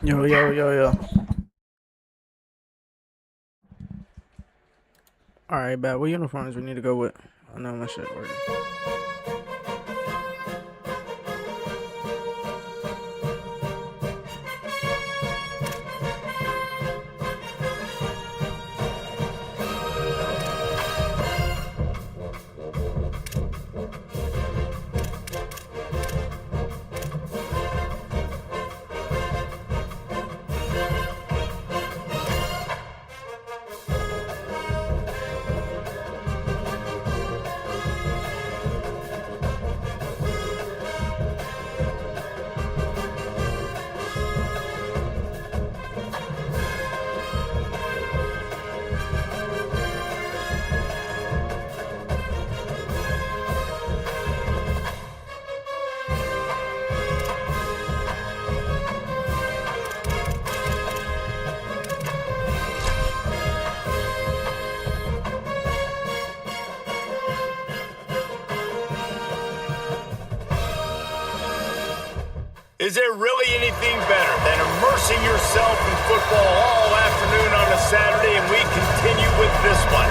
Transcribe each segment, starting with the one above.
Yo, yo, yo, yo. Alright, bad. What uniforms we need to go with? I know my shit working. Is there really anything better than immersing yourself in football all afternoon on a Saturday? And we continue with this one.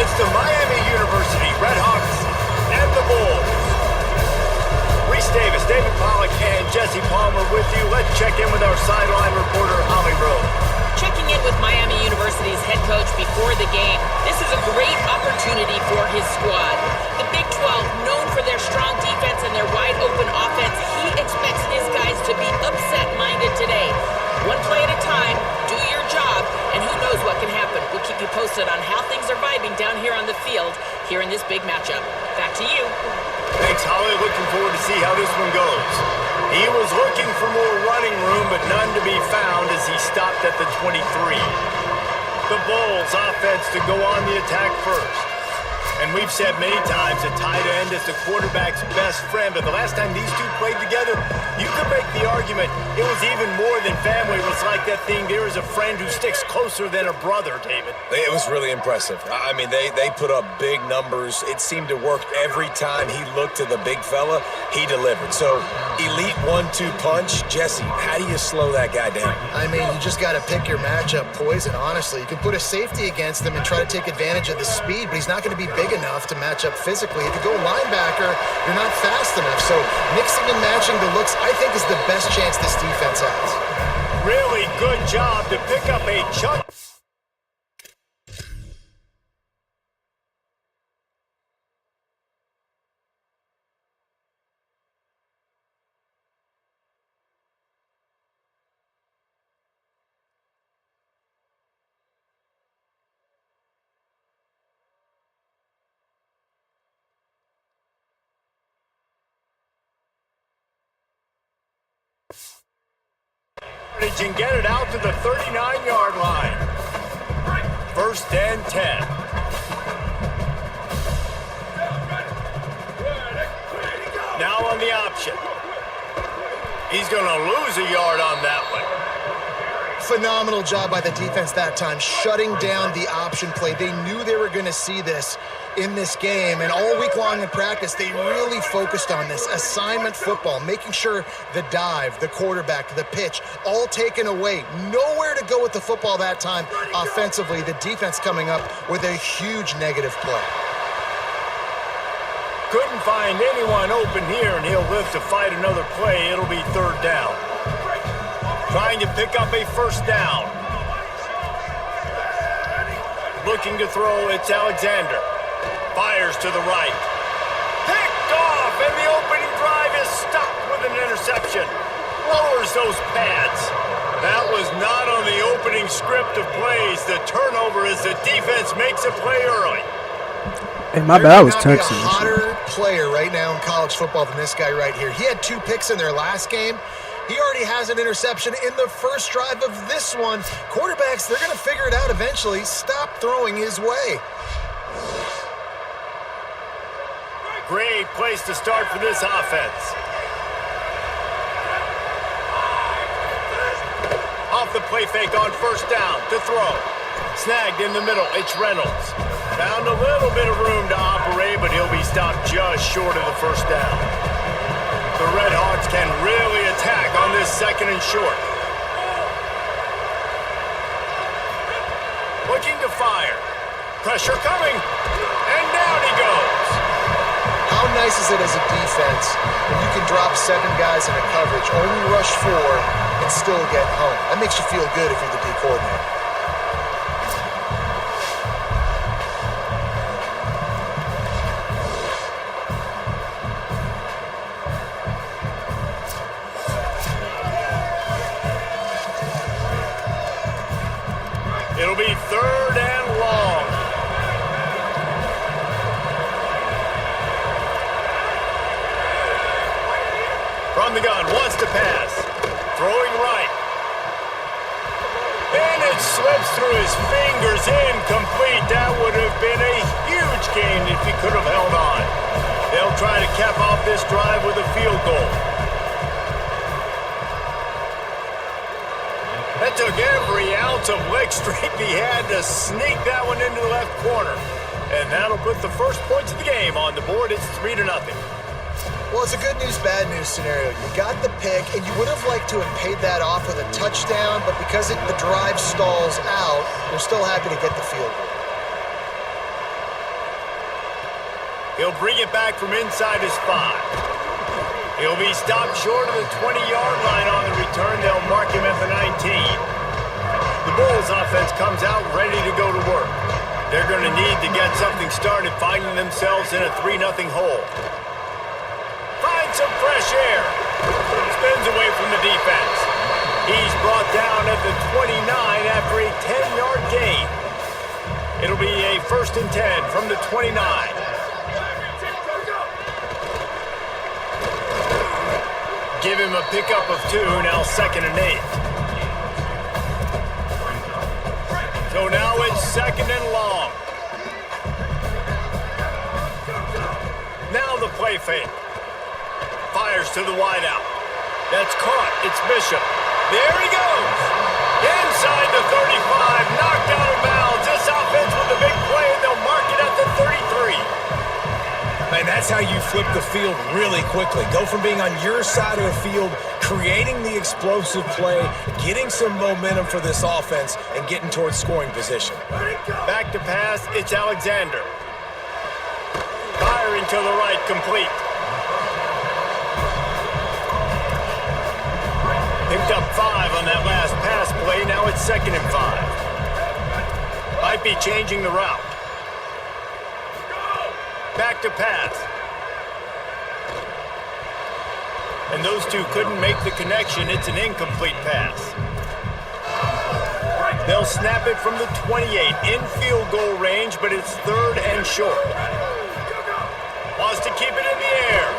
It's the Miami University Redhawks and the Bulls. Reese Davis, David Pollack, and Jesse Palmer with you. Let's check in with our sideline reporter, Holly Rowe. Checking in with Miami University's head coach before the game. This is a great opportunity for his squad. The Big 12, known for their strong defense and their wide-open offense, he expects his guys to be upset-minded today. One play at a time, do your job, and who knows what can happen. We'll keep you posted on how things are vibing down here on the field here in this big matchup. Back to you. Thanks, Holly. Looking forward to see how this one goes. He was looking for more running room, but none to be found as he stopped at the 23. The Bulls offense to go on the attack first. And we've said many times that tight end is the quarterback's best friend, but the last time these two played together, you could make the argument it was even more than family. It was like like that thing, there is a friend who sticks closer than a brother, David. It was really impressive. I mean, they put up big numbers. It seemed to work every time he looked to the big fella, he delivered. So, elite 1-2 punch. Jesse, how do you slow that guy down? I mean, you just got to pick your matchup poison, honestly. You can put a safety against him and try to take advantage of the speed, but he's not going to be big enough to match up physically. If you go linebacker, you're not fast enough. So mixing and matching the looks, I think, is the best chance this defense has. Really good job to pick up a chunk. And get it out to the 39-yard line. 1st and 10. Now on the option. He's going to lose a yard on that one. Phenomenal job by the defense that time, shutting down the option play. They knew they were going to see this in this game, and all week long in practice, they really focused on this assignment football, making sure the dive, the quarterback, the pitch, all taken away. Nowhere to go with the football that time offensively. The defense coming up with a huge negative play. Couldn't find anyone open here, and he'll live to fight another play. It'll be 3rd down. Trying to pick up a 1st down. Looking to throw, it's Alexander. Fires to the right. Picked off, and the opening drive is stopped with an interception. Lowers those pads. That was not on the opening script of plays. The turnover as the defense makes a play early. Hey, my bad, I was There may texting. not be a hotter player right now in college football than this guy right here. He had 2 picks in their last game. He already has an interception in the first drive of this one. Quarterbacks, they're going to figure it out eventually. Stop throwing his way. Great place to start for this offense. Off the play fake on 1st down to throw. Snagged in the middle, it's Reynolds. Found a little bit of room to operate, but he'll be stopped just short of the 1st down. The Red Hawks can really attack on this 2nd and short. Looking to fire. Pressure coming. And down he goes. How nice is it as a defense when you can drop 7 guys in a coverage, only rush 4, and still get home? That makes you feel good if you're the D coordinator. It'll be 3rd and long. From the gun, wants to pass. Throwing right. And it slips through his fingers, incomplete. That would have been a huge gain if he could have held on. They'll try to cap off this drive with a field goal. That took every ounce of leg strength he had to sneak that one into the left corner. And that'll put the first points of the game on the board. It's 3-0. Well, it's a good news, bad news scenario. You got the pick, and you would have liked to have paid that off with a touchdown, but because the drive stalls out, you're still happy to get the field goal. He'll bring it back from inside his 5. He'll be stopped short of the 20-yard line on the return. They'll mark him at the 19. The Bulls offense comes out ready to go to work. They're going to need to get something started, finding themselves in a 3-0 hole. Find some fresh air. Spins away from the defense. He's brought down at the 29 after a 10-yard gain. It'll be a 1st and 10 from the 29. Give him a pickup of 2, now 2nd and 8. So now it's 2nd and long. Now the play fake. Fires to the wideout. That's caught. It's Bishop. There he goes. That's how you flip the field really quickly. Go from being on your side of the field, creating the explosive play, getting some momentum for this offense, and getting towards scoring position. Back to pass, it's Alexander. Firing to the right, complete. Picked up 5 on that last pass play. Now it's 2nd and 5. Might be changing the route. Back to pass. And those two couldn't make the connection. It's an incomplete pass. They'll snap it from the 28 in field goal range, but it's 3rd and short. Wants to keep it in the air.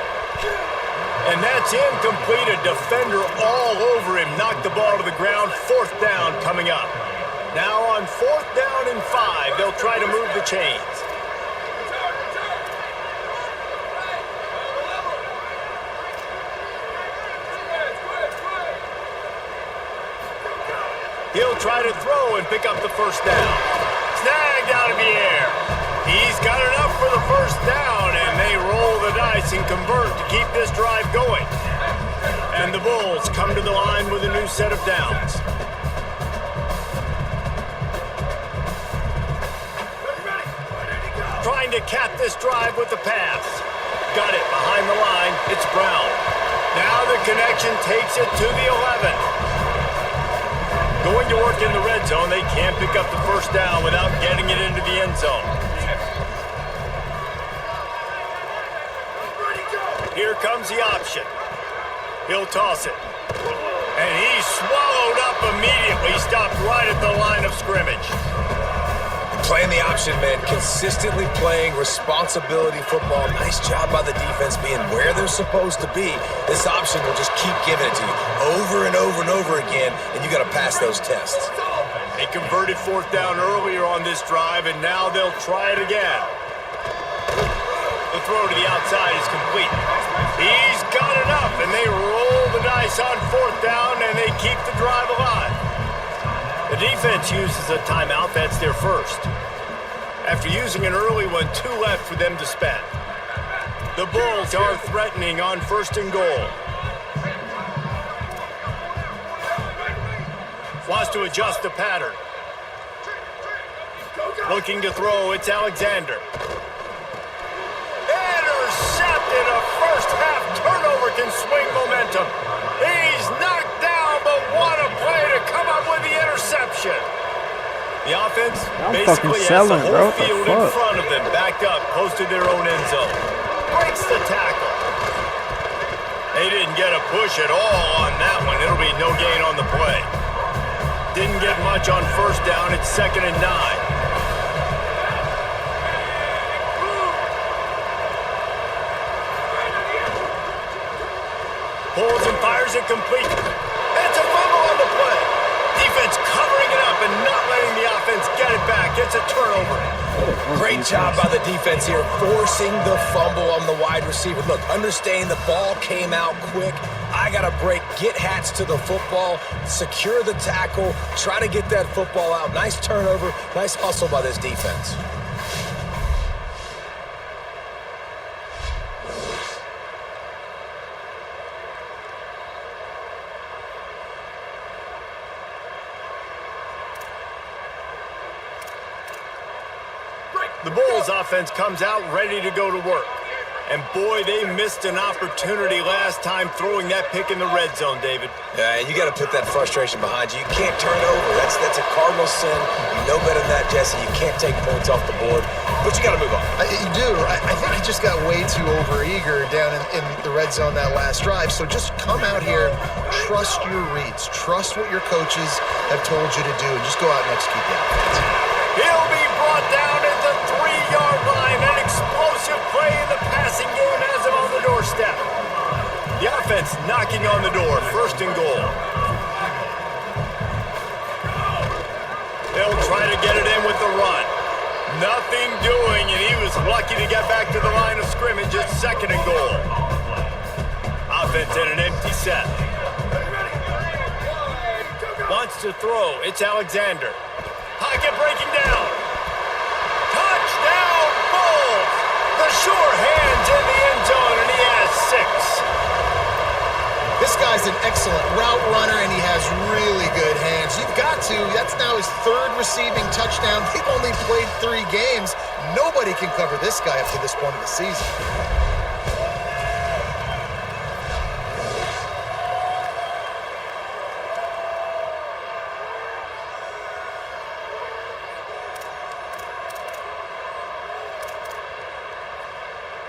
And that's incomplete. A defender all over him. Knocked the ball to the ground. 4th down coming up. Now on 4th down and 5, they'll try to move the chains. He'll try to throw and pick up the 1st down. Snagged out of the air. He's got enough for the 1st down, and they roll the dice and convert to keep this drive going. And the Bulls come to the line with a new set of downs. Trying to cap this drive with the pass. Got it behind the line. It's Brown. Now the connection takes it to the 11. Going to work in the red zone. They can't pick up the 1st down without getting it into the end zone. Here comes the option. He'll toss it. And he's swallowed up immediately. Stopped right at the line of scrimmage. Playing the option, man. Consistently playing responsibility football. Nice job by the defense being where they're supposed to be. This option will just keep giving it to you over and over and over again, and you got to pass those tests. They converted 4th down earlier on this drive, and now they'll try it again. The throw to the outside is complete. He's got enough, and they roll the dice on 4th down, and they keep the drive alive. The defense uses a timeout. That's their first. After using an early one, 2 left for them to spend. The Bulls are threatening on 1st and goal. Wants to adjust the pattern. Looking to throw, it's Alexander. Intercepted. A first-half turnover can swing momentum. He's knocked down, but what a play to come up with the interception. The offense basically has the whole field in front of them, backed up, close to their own end zone. Breaks the tackle. They didn't get a push at all on that one. It'll be no gain on the play. Didn't get much on 1st down. It's 2nd and 9. Pulls and fires it complete. It's a fumble on the play. Defense covering it up and not letting the offense get it back. It's a turnover. Great job by the defense here, forcing the fumble on the wide receiver. Look, understanding the ball came out quick. I got to break, get hats to the football, secure the tackle, try to get that football out. Nice turnover, nice hustle by this defense. The Bulls offense comes out ready to go to work. And boy, they missed an opportunity last time throwing that pick in the red zone, David. Yeah, you got to put that frustration behind you. You can't turn it over. That's a cardinal sin. You know better than that, Jesse. You can't take points off the board. But you got to move on. You do. I think he just got way too overeager down in the red zone that last drive. So just come out here, trust your reads, trust what your coaches have told you to do, and just go out and execute the offense. He'll be brought down at the 3-yard line. An explosive play in the passing game has him on the doorstep. The offense knocking on the door, 1st and goal. They'll try to get it in with the run. Nothing doing, and he was lucky to get back to the line of scrimmage at 2nd and goal. Offense in an empty set. Wants to throw. It's Alexander. Pocket breaking down. Touchdown, Bulls! The sure hands in the This guy's an excellent route runner, and he has really good hands. You've got to. That's now his third receiving touchdown. They've only played 3 games. Nobody can cover this guy up to this point of the season.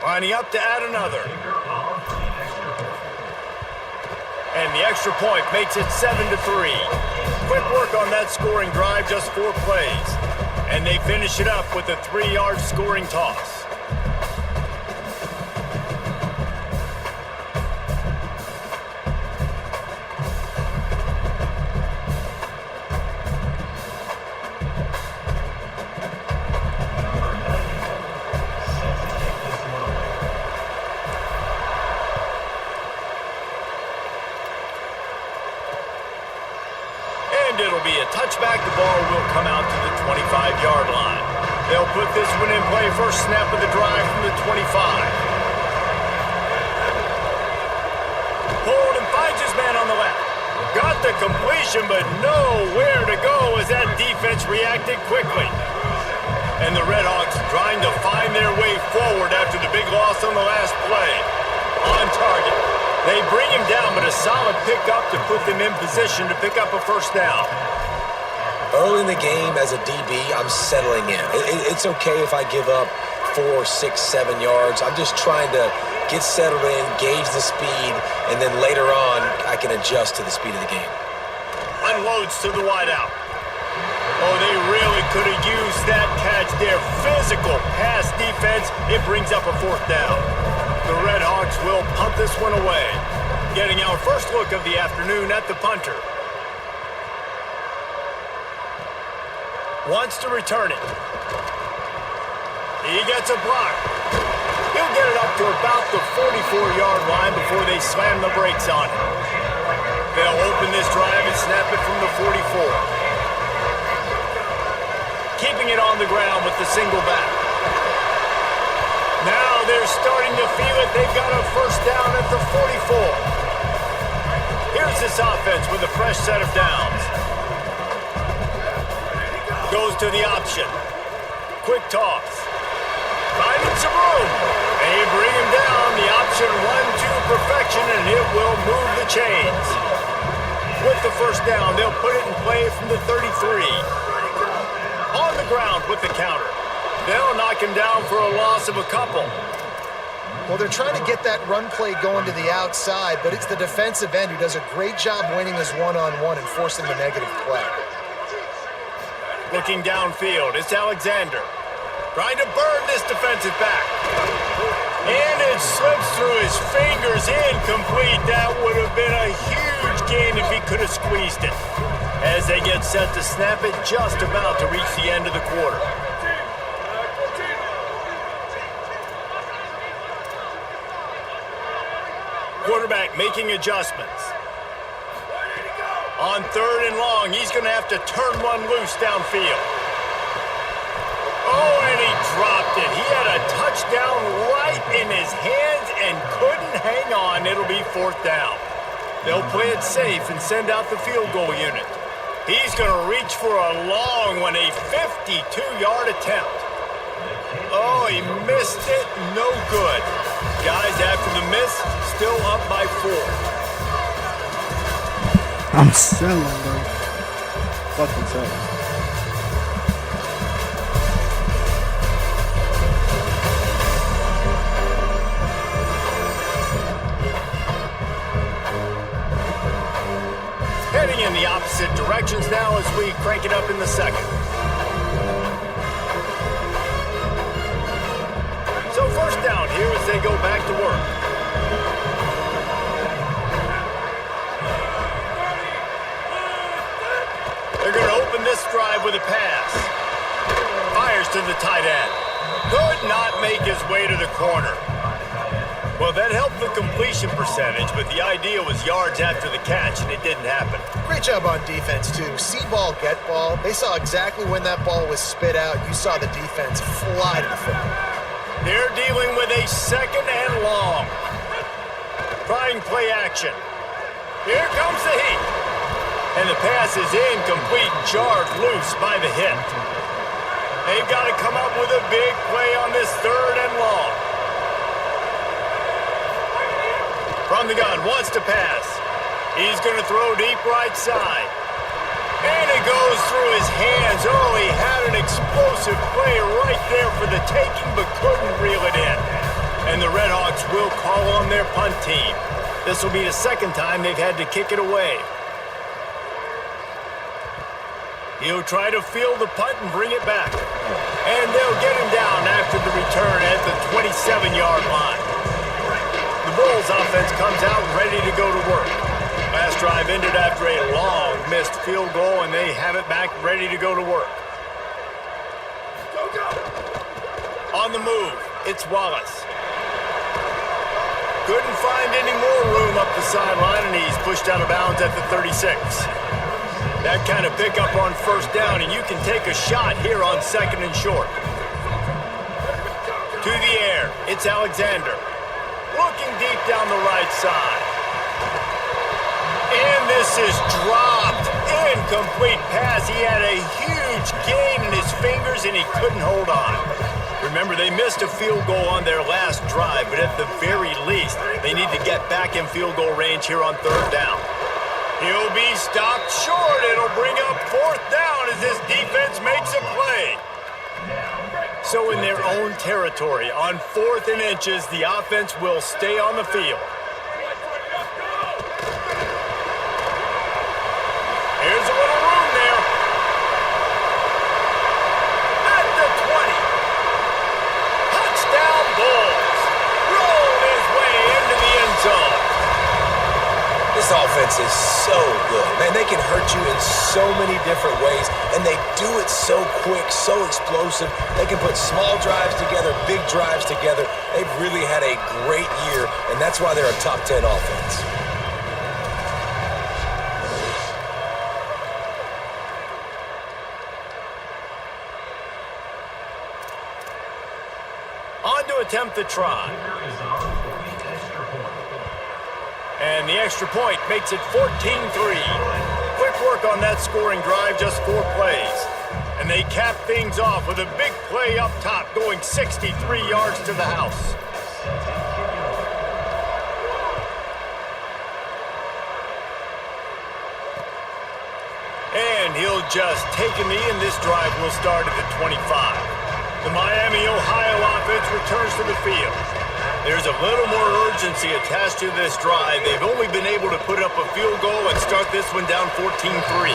Lining up to add another. And the extra point makes it 7-3. Quick work on that scoring drive, just 4 plays. And they finish it up with a 3-yard scoring toss. It'll be a touchback. The ball will come out to the 25-yard line. They'll put this one in play. First snap of the drive from the 25. Holden finds his man on the left. Got the completion, but nowhere to go as that defense reacted quickly. And the Redhawks trying to find their way forward after the big loss on the last play. On target. They bring him down, but a solid pickup to put them in position to pick up a first down. Early in the game, as a DB, I'm settling in. It's okay if I give up 4, 6, 7 yards. I'm just trying to get settled in, gauge the speed, and then later on, I can adjust to the speed of the game. Unloads to the wideout. Oh, they really could have used that catch there. Physical pass defense. It brings up a fourth down. The Redhawks will punt this one away. Getting our first look of the afternoon at the punter. Wants to return it. He gets a block. He'll get it up to about the 44-yard line before they slam the brakes on it. They'll open this drive and snap it from the 44. Keeping it on the ground with the single back. Now they're starting to feel it. They've got a first down at the 44. Here's this offense with a fresh set of downs. Goes to the option. Quick toss. Finding some room. They bring him down. The option 1-2 perfection, and it will move the chains. With the first down, they'll put it in play from the 33. On the ground with the counter. They'll knock him down for a loss of a couple. Well, they're trying to get that run play going to the outside, but it's the defensive end who does a great job winning his one-on-one and forcing the negative play. Looking downfield, it's Alexander. Trying to burn this defensive back. And it slips through his fingers, incomplete. That would have been a huge gain if he could have squeezed it. As they get set to snap it, just about to reach the end of the quarter. Quarterback making adjustments. On 3rd and long, he's going to have to turn one loose downfield. Oh, and he dropped it. He had a touchdown right in his hands and couldn't hang on. It'll be 4th down. They'll play it safe and send out the field goal unit. He's going to reach for a long one, a 52-yard attempt. Oh, he missed it. No good. Guys, after the miss, still up by 4. I'm selling, bro. Fucking selling. Heading in the opposite directions now as we crank it up in the second. So first down here as they go back to work. They're going to open this drive with a pass. Fires to the tight end. Could not make his way to the corner. Well, that helped the completion percentage, but the idea was yards after the catch, and it didn't happen. Great job on defense, too. See ball, get ball. They saw exactly when that ball was spit out. You saw the defense fly to the football. They're dealing with a 2nd and long. trying play action. Here comes the heat. And the pass is incomplete, jarred loose by the hit. They've got to come up with a big play on this 3rd and long. From the gun, wants to pass. He's going to throw deep right side. And it goes through his hands. Oh, he had an explosive play right there for the taking, but couldn't reel it in. And the Redhawks will call on their punt team. This will be the 2nd time they've had to kick it away. He'll try to field the punt and bring it back. And they'll get him down after the return at the 27-yard line. The Bulls offense comes out ready to go to work. Last drive ended after a long missed field goal, and they have it back ready to go to work. On the move, it's Wallace. Couldn't find any more room up the sideline, and he's pushed out of bounds at the 36. That kind of pickup on 1st down, and you can take a shot here on 2nd and short. To the air, it's Alexander. Looking deep down the right side. And this is dropped. Incomplete pass. He had a huge gain in his fingers, and he couldn't hold on. Remember, they missed a field goal on their last drive, but at the very least, they need to get back in field goal range here on 3rd down. He'll be stopped short. It'll bring up 4th down as this defense makes a play. So in their own territory, on 4th and inches, the offense will stay on the field. Here's a little room there. At the 20. Touchdown Bulls. Rolled his way into the end zone. This offense is so good. Man, they can hurt you in so many different ways, and they do it so quick, so explosive. They can put small drives together, big drives together. They've really had a great year, and that's why they're a top 10 offense. On to attempt the try. And the extra point makes it 14-3. Quick work on that scoring drive, just 4 plays. And they cap things off with a big play up top, going 63 yards to the house. And he'll just take a knee, and this drive will start at the 25. The Miami, Ohio offense returns to the field. There's a little more urgency attached to this drive. They've only been able to put up a field goal and start this one down 14-3.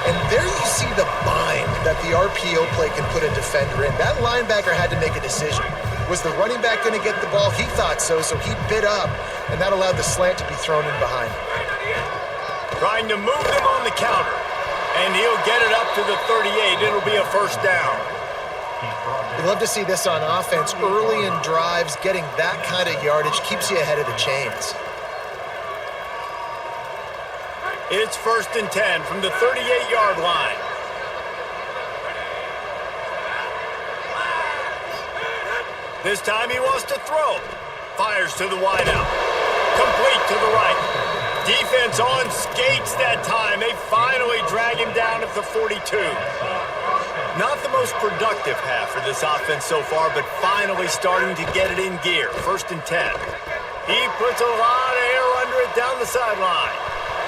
And there you see the bind that the RPO play can put a defender in. That linebacker had to make a decision. Was the running back going to get the ball? He thought so he bit up, and that allowed the slant to be thrown in behind. Trying to move them on the counter. And he'll get it up to the 38. It'll be a 1st down. We'd love to see this on offense. Early in drives, getting that kind of yardage keeps you ahead of the chains. It's 1st and 10 from the 38-yard line. This time he wants to throw. Fires to the wideout. Complete to the right. Defense on skates that time. They finally drag him down at the 42. Not the most productive half for this offense so far, but finally starting to get it in gear. 1st and 10. He puts a lot of air under it down the sideline.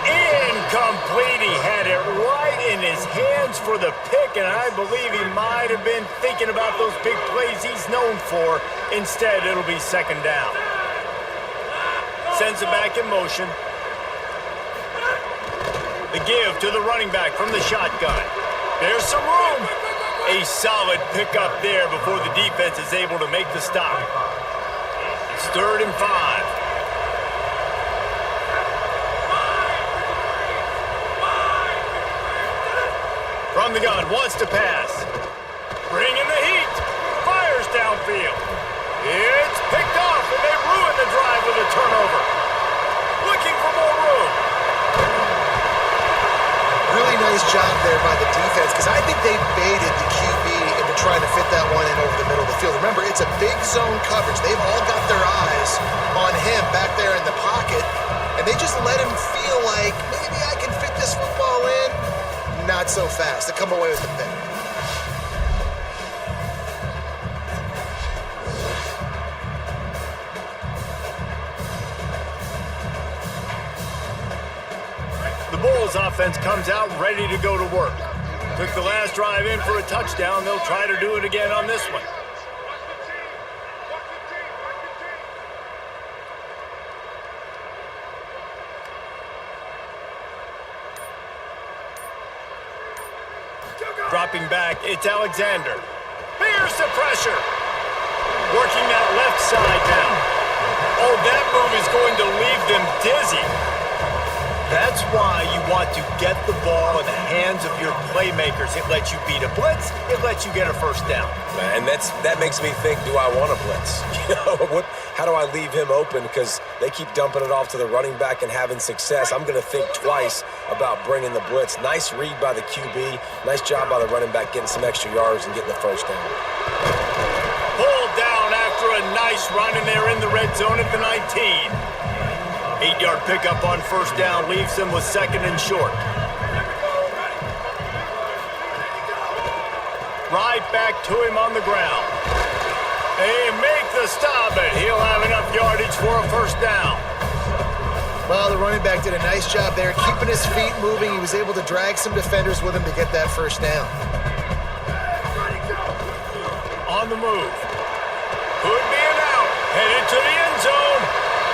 Incomplete. He had it right in his hands for the pick, and I believe he might have been thinking about those big plays he's known for. Instead, it'll be 2nd down. Sends it back in motion. The give to the running back from the shotgun. There's some room. A solid pickup there before the defense is able to make the stop. It's 3rd and 5. From the gun, wants to pass. Bringing the heat. Fires downfield. It's picked off, and they ruin the drive with a turnover. Looking for more room. Really nice job there by the defense, because I think they baited the QB into trying to fit that one in over the middle of the field. Remember, it's a big zone coverage. They've all got their eyes on him back there in the pocket, and they just let him feel like, maybe I can fit this football in. Not so fast. They come away with the pick. The Bulls offense comes out ready to go to work. Took the last drive in for a touchdown. They'll try to do it again on this one. Dropping back, it's Alexander. Here's the pressure. Working that left side now. Oh, that move is going to leave them dizzy. That's why you want to get the ball in the hands of your playmakers. It lets you beat a blitz. It lets you get a first down. And that makes me think, do I want a blitz? How do I leave him open? Because they keep dumping it off to the running back and having success. I'm going to think twice about bringing the blitz. Nice read by the QB. Nice job by the running back getting some extra yards and getting the first down. Pulled down after a nice run, and they're in the red zone at the 19. 8-yard pickup on first down leaves them with second and short. Right back to him on the ground. They make the stop, and he'll have enough yardage for a first down. Well, the running back did a nice job there, keeping his feet moving. He was able to drag some defenders with him to get that first down. On the move. Could be an out. Headed to the end zone.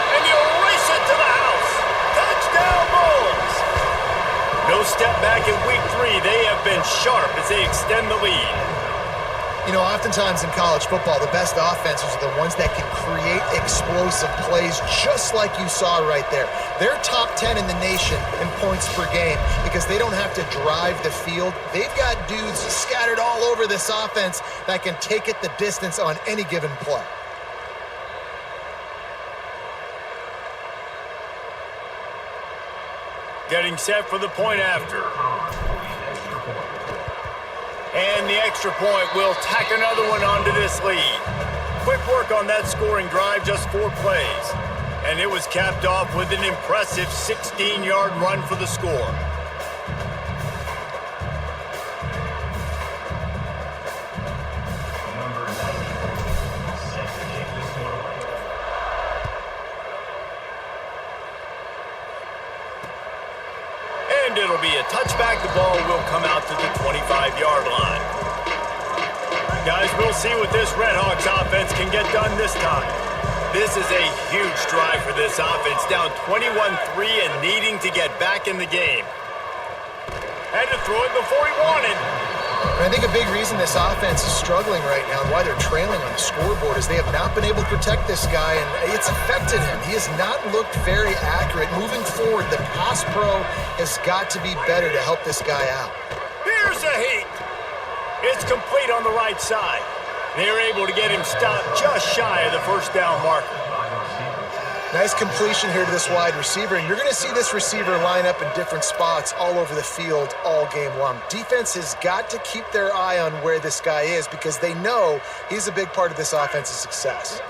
And you'll race it to the house. Touchdown, Bulls. No step back in week 3. They have been sharp as they extend the lead. You know, oftentimes in college football, the best offenses are the ones that can create explosive plays, just like you saw right there. They're top 10 in the nation in points per game because they don't have to drive the field. They've got dudes scattered all over this offense that can take it the distance on any given play. Getting set for the point after. And the extra point will tack another one onto this lead. Quick work on that scoring drive, just 4 plays. And it was capped off with an impressive 16-yard run for the score. And it'll be a touchback. The ball will come out to the 25-yard line. Guys, we'll see what this Redhawks offense can get done this time. This is a huge drive for this offense, down 21-3 and needing to get back in the game. Had to throw it before he wanted. I think a big reason this offense is struggling right now and why they're trailing on the scoreboard is they have not been able to protect this guy, and it's affected him. He has not looked very accurate. Moving forward, the pass pro has got to be better to help this guy out. Here's a heat. It's complete on the right side. They're able to get him stopped just shy of the first down marker. Nice completion here to this wide receiver, and you're going to see this receiver line up in different spots all over the field all game long. Defense has got to keep their eye on where this guy is because they know he's a big part of this offense's success.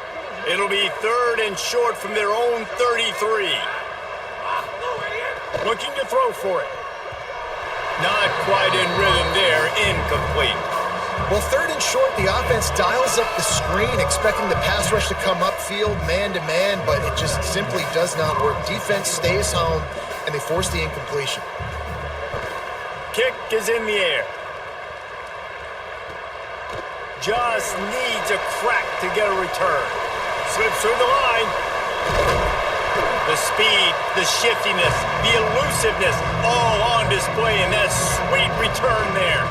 It'll be third and short from their own 33. Looking to throw for it. Not quite in rhythm there, incomplete. Well, third and short, the offense dials up the screen, expecting the pass rush to come upfield man-to-man, but it just simply does not work. Defense stays home, and they force the incompletion. Kick is in the air. Just needs a crack to get a return. Slips through the line. The speed, the shiftiness, the elusiveness, all on display in that sweet return there.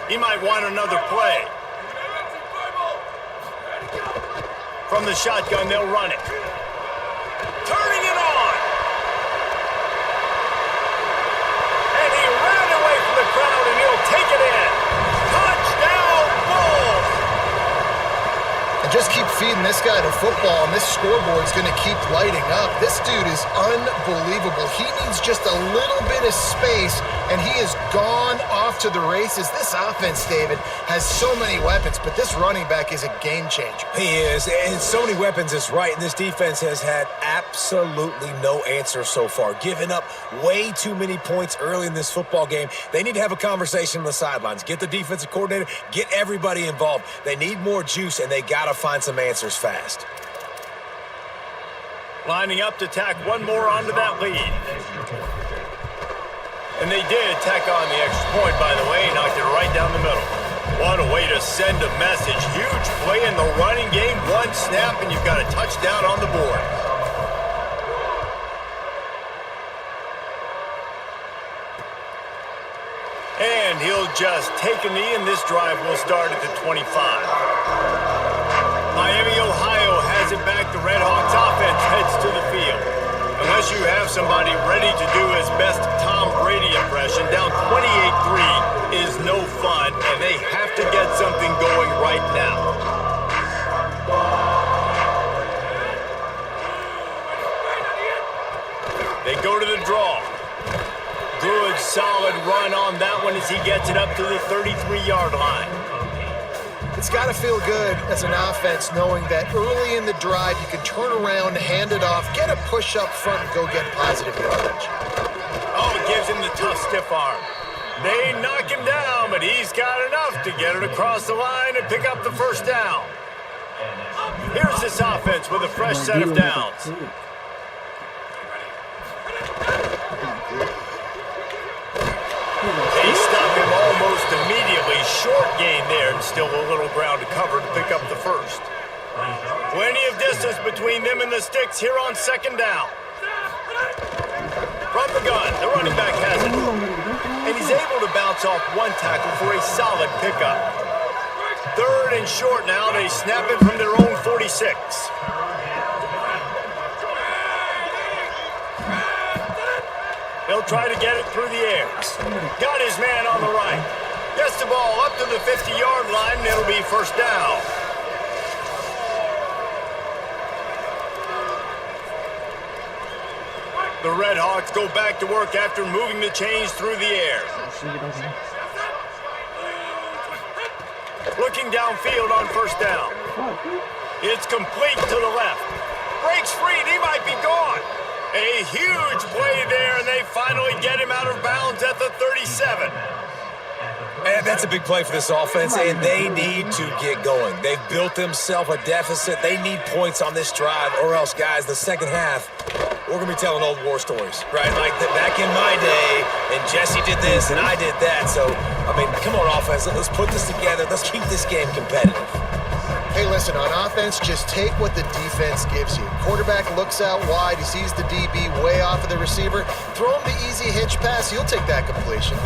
He might want another play. From the shotgun, they'll run it. Turning it on. And he ran away from the crowd, and he'll take it in. Touchdown, Bulls! And Just keep feeding this guy the football, and this scoreboard's going to keep lighting up. This dude is unbelievable. He needs just a little bit of space, and he is gone off to the races. This offense, David, has so many weapons, but this running back is a game changer. He is, and so many weapons is right, and this defense has had absolutely no answer so far, giving up way too many points early in this football game. They need to have a conversation on the sidelines. Get the defensive coordinator, get everybody involved. They need more juice, and they got to find some answers fast. Lining up to tack one more onto that lead. And they did tack on the extra point, by the way, knocked it right down the middle. What a way to send a message. Huge play in the running game. One snap, and you've got a touchdown on the board. And he'll just take a knee, and this drive will start at the 25. Miami, Ohio has it back. The Red Hawks offense heads to the field. Unless you have somebody ready to do his best Tom Brady impression, down 28-3 is no fun, and they have to get something going right now. They go to the draw. Good, solid run on that one as he gets it up to the 33-yard line. It's got to feel good as an offense knowing that early in the drive you can turn around, hand it off, get a push up front, and go get positive yardage. Oh, it gives him the tough, stiff arm. They knock him down, but he's got enough to get it across the line and pick up the first down. Here's this offense with a fresh set of downs. They stop him almost immediately. Short gain there, and still a little ground to cover to pick up the first. Plenty of distance between them and the sticks here on second down. From the gun, the running back has it. And he's able to bounce off one tackle for a solid pickup. Third and short now. They snap it from their own 46. He'll try to get it through the air. Got his man on the right. Gets the ball up to the 50-yard line, and it'll be first down. The Red Hawks go back to work after moving the chains through the air. Looking downfield on first down. It's complete to the left. Breaks free, and he might be gone. A huge play there, and they finally get him out of bounds at the 37. And that's a big play for this offense, and they need to get going. They've built themselves a deficit. They need points on this drive, or else, guys, the second half, we're going to be telling old war stories, right? Like back in my day, and Jesse did this, and I did that. So, I mean, come on, offense. Let's put this together. Let's keep this game competitive. Hey, listen, on offense, just take what the defense gives you. Quarterback looks out wide. He sees the DB way off of the receiver. Throw him the easy hitch pass. He'll take that completion.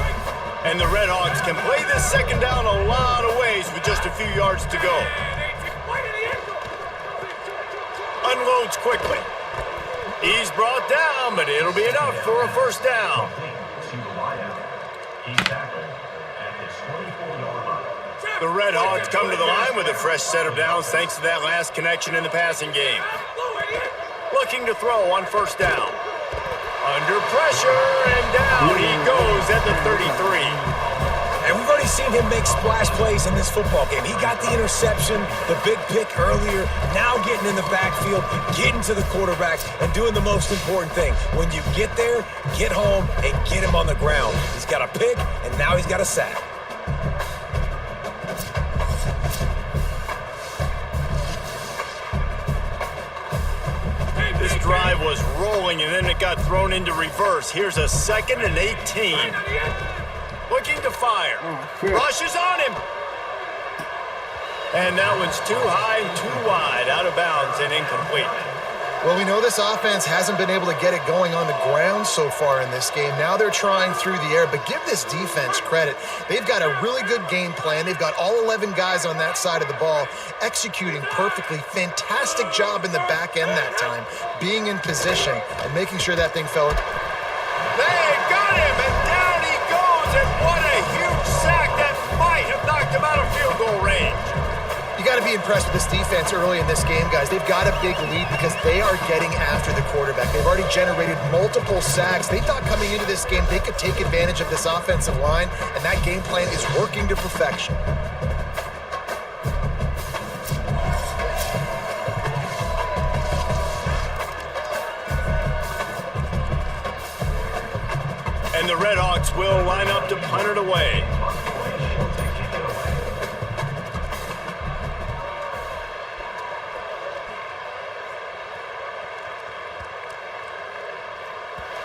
And the Red Hawks can play this second down a lot of ways with just a few yards to go. Unloads quickly. He's brought down, but it'll be enough for a first down. The Red Hawks come to the line with a fresh set of downs thanks to that last connection in the passing game. Looking to throw on first down. Under pressure, and down he goes at the 33. And we've already seen him make splash plays in this football game. He got the interception, the big pick earlier, now getting in the backfield, getting to the quarterback, and doing the most important thing. When you get there, get home, and get him on the ground. He's got a pick, and now he's got a sack. This drive was rolling, and then it got thrown into reverse. Here's a 2nd and 18. Looking to fire. Rushes on him. And that one's too high and too wide, out of bounds and incomplete. Well, we know this offense hasn't been able to get it going on the ground so far in this game. Now they're trying through the air, but give this defense credit. They've got a really good game plan. They've got all 11 guys on that side of the ball executing perfectly. Fantastic job in the back end that time, being in position and making sure that thing fell. They got him, and down he goes, and what a huge sack that might have knocked him out of field goal range. You got to be impressed with this defense early in this game, guys. They've got a big lead because they are getting after the quarterback. They've already generated multiple sacks. They thought coming into this game they could take advantage of this offensive line, and that game plan is working to perfection. And the Redhawks will line up to punt it away.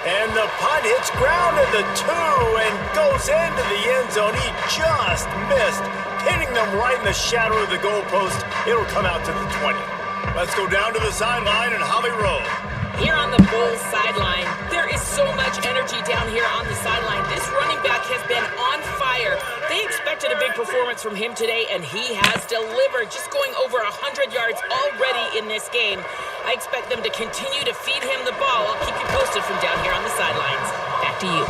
And the punt hits ground at the 2 and goes into the end zone. He just missed, hitting them right in the shadow of the goalpost. It'll come out to the 20. Let's go down to the sideline and Holly Rowe. Here on the Bulls sideline, there is so much energy down here on the sideline. This running back has been on fire. They expected a big performance from him today, and he has delivered, just going over 100 yards already in this game. I expect them to continue to feed him the ball. I'll keep you posted from down here on the sidelines. Back to you.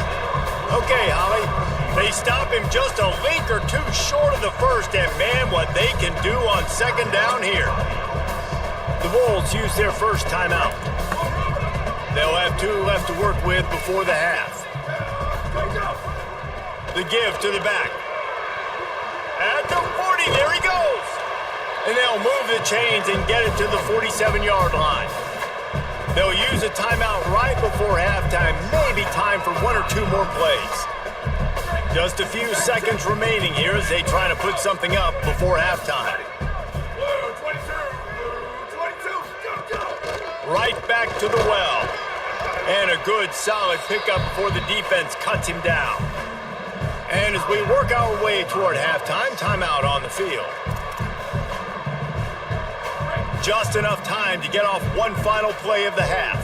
Okay, Holly. They stop him just a link or two short of the first, and man, what they can do on second down here. The Bulls use their first timeout. They'll have 2 left to work with before the half. The give to the back. At the 40, there he goes. And they'll move the chains and get it to the 47-yard line. They'll use a timeout right before halftime, maybe time for 1 or 2 more plays. Just a few seconds remaining here as they try to put something up before halftime. Right back to the well. And a good, solid pickup before the defense cuts him down. And as we work our way toward halftime, timeout on the field. Just enough time to get off one final play of the half.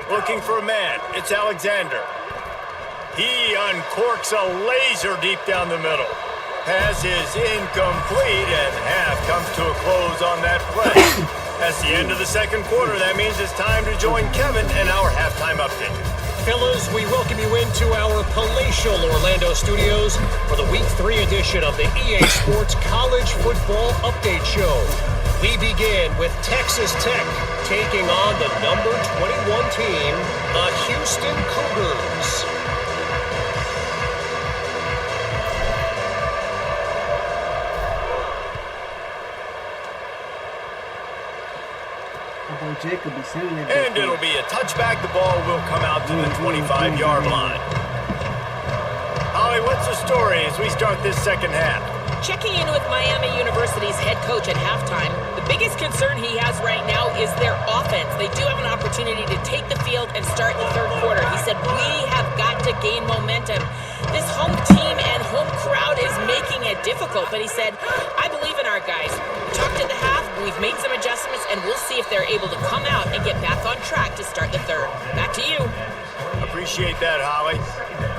Looking for a man, it's Alexander. He uncorks a laser deep down the middle. Pass is incomplete, and half comes to a close on that play. That's the end of the second quarter. That means it's time to join Kevin in our halftime update. Fellas, we welcome you into our palatial Orlando studios for the Week 3 edition of the EA Sports College Football Update Show. We begin with Texas Tech taking on the number 21 team, the Houston Cougars. And it'll be a touchback. The ball will come out to the 25-yard line. Holly, what's the story as we start this second half? Checking in with Miami University's head coach at halftime, the biggest concern he has right now is their offense. They do have an opportunity to take the field and start the third quarter. He said, we have got to gain momentum. This home team and home crowd is making it difficult, but he said, I believe in our guys. We talked at the half, we've made some adjustments, and we'll see if they're able to come out and get back on track to start the third. Back to you. Appreciate that, Holly.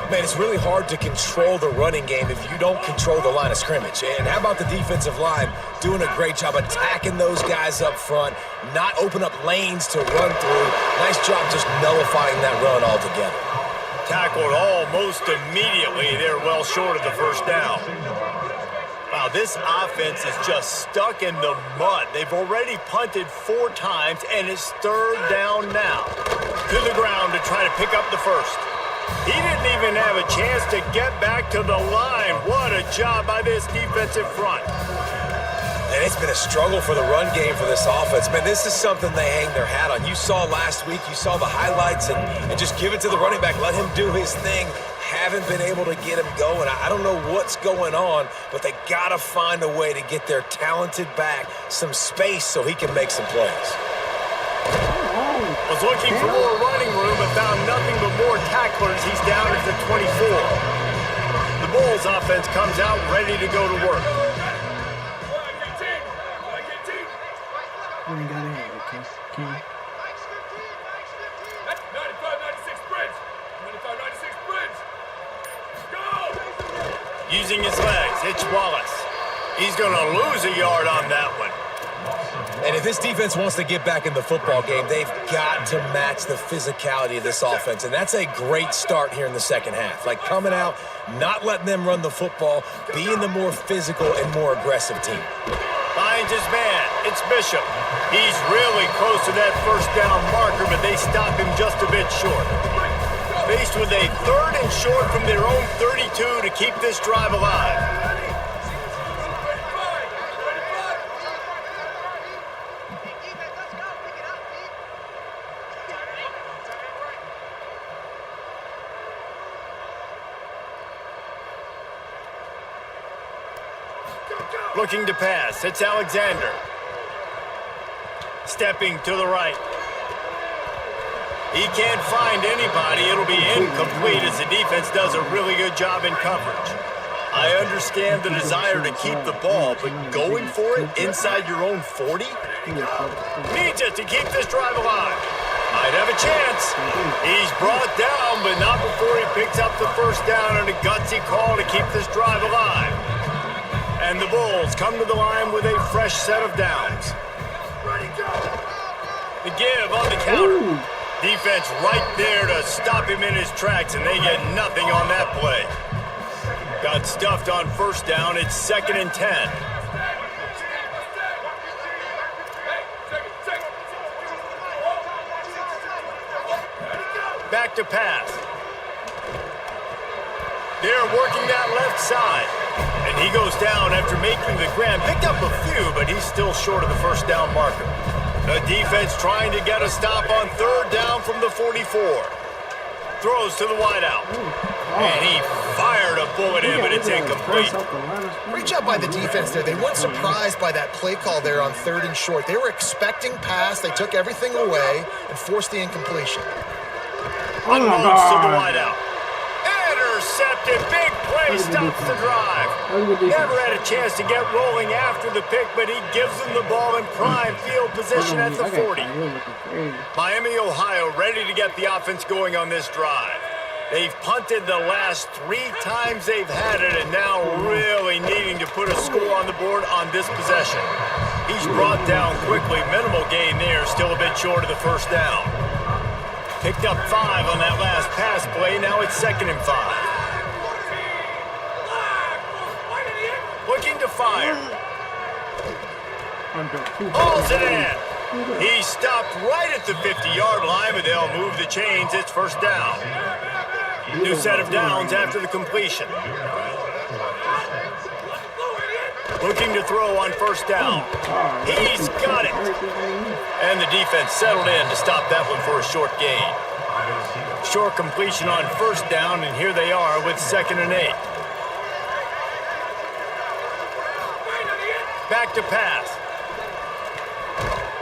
Man, it's really hard to control the running game if you don't control the line of scrimmage. And how about the defensive line doing a great job attacking those guys up front, not open up lanes to run through. Nice job just nullifying that run altogether. Tackled almost immediately. They're well short of the first down. Wow, this offense is just stuck in the mud. They've already punted 4 times, and it's third down now. To the ground to try to pick up the first. He didn't even have a chance to get back to the line. What a job by this defensive front. And it's been a struggle for the run game for this offense. Man, this is something they hang their hat on. You saw last week, you saw the highlights, and just give it to the running back. Let him do his thing. Haven't been able to get him going. I don't know what's going on, but they got to find a way to get their talented back some space so he can make some plays. Was looking for more running room, but found nothing but more tacklers. He's down at the 24. The Bulls offense comes out ready to go to work. Using his legs, it's Wallace. He's going to lose a yard on that one. And if this defense wants to get back in the football game, they've got to match the physicality of this offense. And that's a great start here in the second half. Like coming out, not letting them run the football, being the more physical and more aggressive team. Finds his man. It's Bishop. He's really close to that first down marker, but they stop him just a bit short. Faced with a 3rd and short from their own 32 to keep this drive alive. Looking to pass. It's Alexander. Stepping to the right. He can't find anybody. It'll be incomplete as the defense does a really good job in coverage. I understand the desire to keep the ball, but going for it inside your own 40? Needs it to keep this drive alive. Might have a chance. He's brought down, but not before he picks up the first down and a gutsy call to keep this drive alive. And the Bulls come to the line with a fresh set of downs. The give on the counter. Defense right there to stop him in his tracks, and they get nothing on that play. Got stuffed on first down. It's 2nd and 10. Back to pass. They're working that left side. And he goes down after making the grab. Picked up a few, but he's still short of the first down marker. The defense trying to get a stop on 3rd down from the 44. Throws to the wideout. And he fired a bullet in, but it's incomplete. Great job by the defense there. They weren't surprised by that play call there on 3rd and short. They were expecting pass. They took everything away and forced the incompletion. Unloads to the wideout. Intercepted. Big play stops the drive. Never had a chance to get rolling after the pick, but he gives them the ball in prime field position at the 40. Miami, Ohio, ready to get the offense going on this drive. They've punted the last 3 times they've had it, and now really needing to put a score on the board on this possession. He's brought down quickly. Minimal gain there, still a bit short of the first down. Picked up 5 on that last pass play. Now it's 2nd and 5. Looking to fire. Hauls it in. He stopped right at the 50-yard line, but they'll move the chains. It's first down. New set of downs after the completion. Looking to throw on first down. He's got it. And the defense settled in to stop that one for a short gain. Short completion on first down, and here they are with 2nd and 8. Back to pass.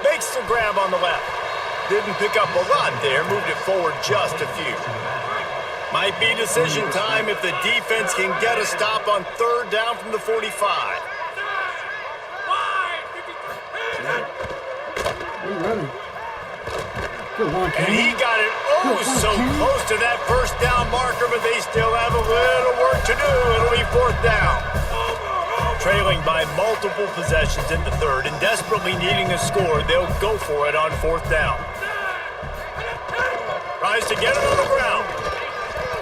Makes the grab on the left. Didn't pick up a lot there, moved it forward just a few. Might be decision time if the defense can get a stop on 3rd down from the 45. And he got it so close to that first down marker, but they still have a little work to do. It'll be 4th down. Trailing by multiple possessions in the 3rd and desperately needing a score, they'll go for it on 4th down. Tries to get it on the ground.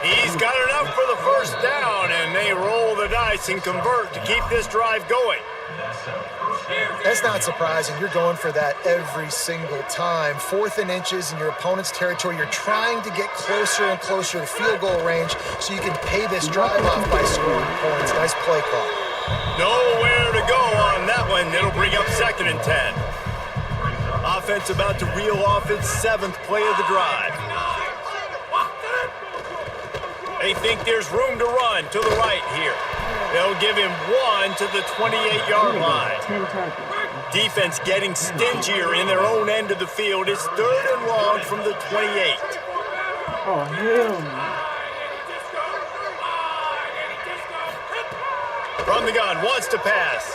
He's got enough for the first down, and they roll the dice and convert to keep this drive going. That's not surprising. You're going for that every single time. 4th and inches in your opponent's territory. You're trying to get closer and closer to field goal range so you can pay this drive off by scoring points. Nice play call. Nowhere to go on that one. It'll bring up 2nd and 10. Offense about to reel off its 7th play of the drive. They think there's room to run to the right here. They'll give him 1 to the 28-yard line. Defense getting stingier in their own end of the field. It's 3rd and long from the 28. Oh, hell no. From the gun, wants to pass.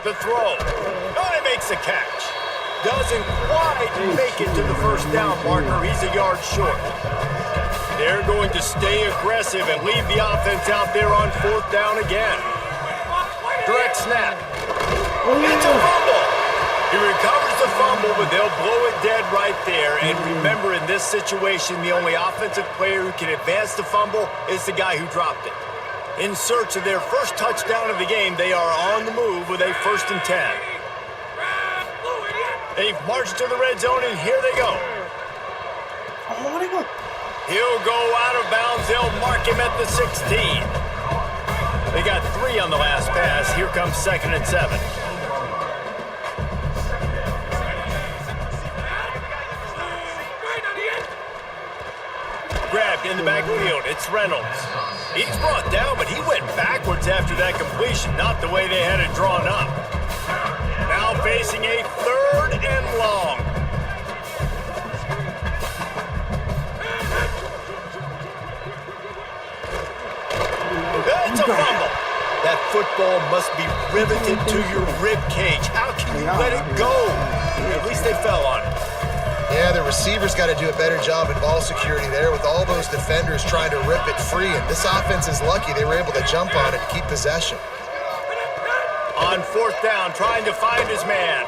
The throw. Oh, he makes a catch. Doesn't quite make it to the first down marker. He's a yard short. They're going to stay aggressive and leave the offense out there on 4th down again. Direct snap. It's a fumble. He a fumble, but they'll blow it dead right there. And remember, in this situation, the only offensive player who can advance the fumble is the guy who dropped it. In search of their first touchdown of the game, they are on the move with a 1st and 10. They've marched to the red zone, and here they go. He'll go out of bounds. They'll mark him at the 16. They got 3 on the last pass. Here comes 2nd and 7. Grabbed in the backfield. It's Reynolds. He's brought down, but he went backwards after that completion, not the way they had it drawn up. Now facing a 3rd and long. It's a fumble. That football must be riveted to your rib cage. How can you let it go? At least they fell on it. Yeah, the receivers got to do a better job in ball security there with all those defenders trying to rip it free. And this offense is lucky they were able to jump on it and keep possession. On 4th down, trying to find his man.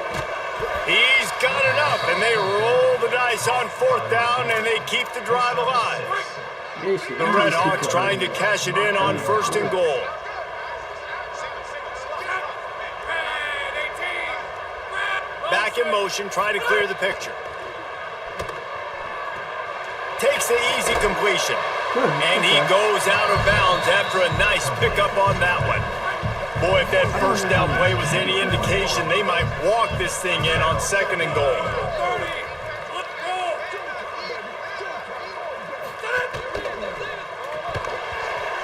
He's got enough, and they roll the dice on 4th down, and they keep the drive alive. The Red Hawks trying to cash it in on 1st and goal. Back in motion, trying to clear the picture. Takes the easy completion. And he goes out of bounds after a nice pickup on that one. Boy, if that 1st down play was any indication, they might walk this thing in on 2nd and goal.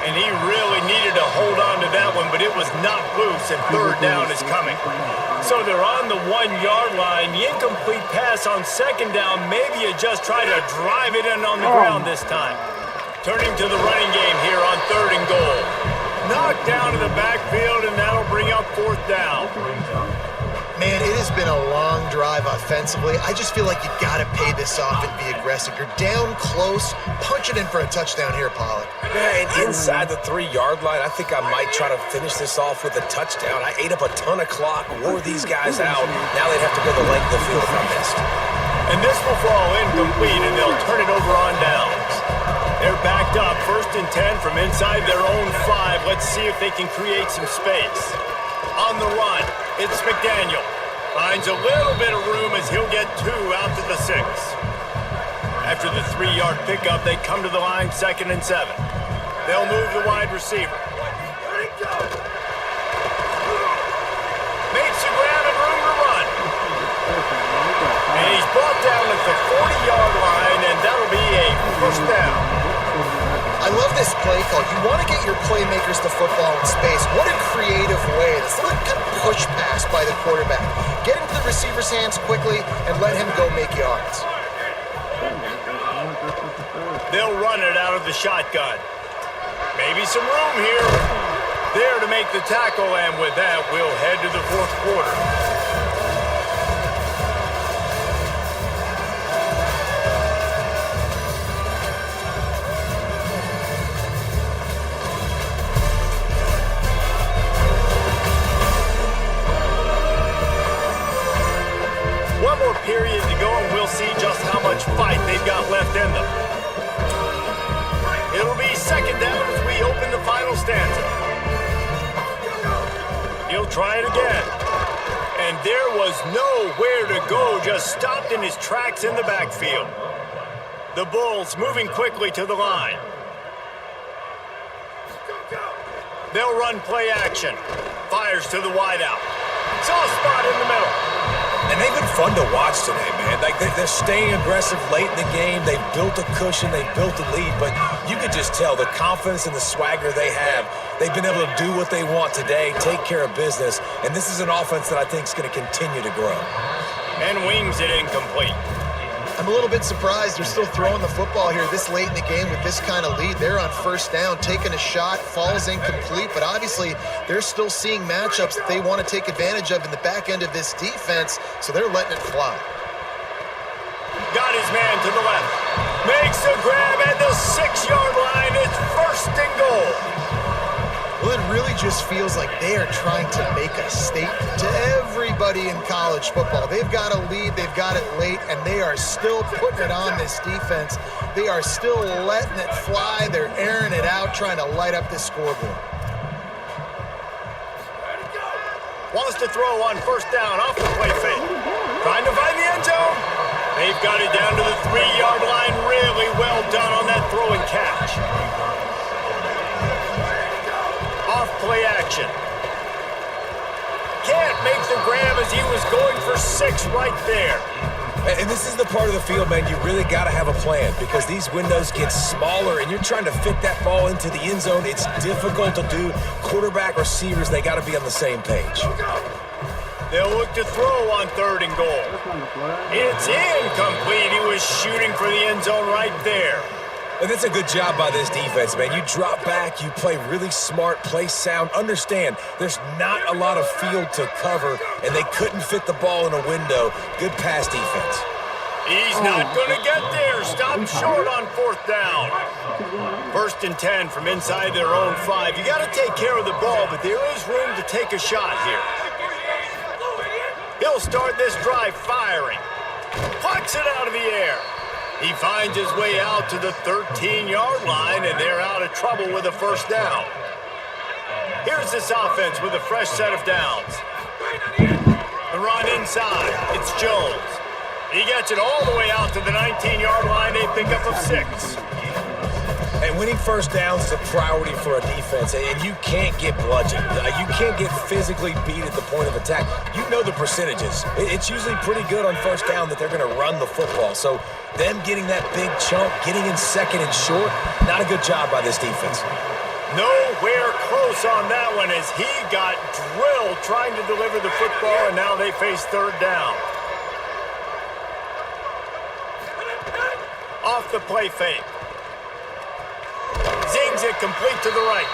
And he really needed to hold on to that one, but it was not loose, and 3rd down is coming. So they're on the 1-yard line. The incomplete pass on 2nd down. Maybe you just try to drive it in on the ground this time. Turning to the running game here on 3rd and goal. Knocked down to the backfield, and that'll bring up 4th down. Man, it has been a long drive offensively. I just feel like you got to pay this off and be aggressive. You're down close. Punch it in for a touchdown here, Pollard. Yeah, and inside the 3-yard line, I think I might try to finish this off with a touchdown. I ate up a ton of clock, wore these guys out. Now they'd have to go the length of the field if I missed. And this will fall incomplete, and they'll turn it over on downs. They're backed up, 1st and 10 from inside their own 5. Let's see if they can create some space. On the run, it's McDaniel. Finds a little bit of room as he'll get 2 out to the 6. After the 3-yard pickup, they come to the line, 2nd and 7. They'll move the wide receiver. Makes a grab and room to run. And he's brought down at the 40-yard line, and that'll be a 1st down. I love this play call. You want to get your playmakers the football in space. What a creative way. This little kind of push pass by the quarterback. Get into the receiver's hands quickly and let him go make yards. They'll run it out of the shotgun. Maybe some room here. There to make the tackle, and with that, we'll head to the 4th quarter. Period to go, and we'll see just how much fight they've got left in them. It'll be 2nd down as we open the final stanza. He'll try it again. And there was nowhere to go, just stopped in his tracks in the backfield. The Bulls moving quickly to the line. They'll run play action. Fires to the wideout. Soft spot in the middle. And they've been fun to watch today, man. Like they're staying aggressive late in the game. They've built a cushion. They've built a lead. But you could just tell the confidence and the swagger they have. They've been able to do what they want today, take care of business. And this is an offense that I think is going to continue to grow. And wings it incomplete. I'm a little bit surprised they're still throwing the football here this late in the game with this kind of lead. They're on 1st down, taking a shot, falls incomplete, but obviously they're still seeing matchups that they want to take advantage of in the back end of this defense, so they're letting it fly. Got his man to the left. Makes the grab at the 6-yard line. It's 1st and goal. Well, it really just feels like they are trying to make a statement to everybody anybody in college football. They've got a lead, they've got it late, and they are still putting it on this defense. They are still letting it fly. They're airing it out, trying to light up this scoreboard. Wants to throw on first down off the play fake. Trying to find the end zone. They've got it down to the 3-yard line. Really well done on that throw and catch. Off play action. Can't make the grab as he was going for 6 right there. And this is the part of the field, man, you really got to have a plan because these windows get smaller and you're trying to fit that ball into the end zone. It's difficult to do. Quarterback, receivers, they got to be on the same page. They'll look to throw on 3rd and goal. It's incomplete. He was shooting for the end zone right there. And that's a good job by this defense, man. You drop back, you play really smart, play sound. Understand, there's not a lot of field to cover, and they couldn't fit the ball in a window. Good pass defense. He's not going to get there. Stop short on 4th down. 1st and 10 from inside their own 5. You got to take care of the ball, but there is room to take a shot here. He'll start this drive firing. Plucks it out of the air. He finds his way out to the 13-yard line, and they're out of trouble with a first down. Here's this offense with a fresh set of downs. The run inside. It's Jones. He gets it all the way out to the 19-yard line. A pickup of 6. And winning first downs is a priority for a defense, and you can't get bludgeoned. You can't get physically beat at the point of attack. You know the percentages. It's usually pretty good on first down that they're going to run the football. So them getting that big chunk, getting in 2nd and short, not a good job by this defense. Nowhere close on that one as he got drilled trying to deliver the football, and now they face 3rd down. Off the play fake. Zings it complete to the right.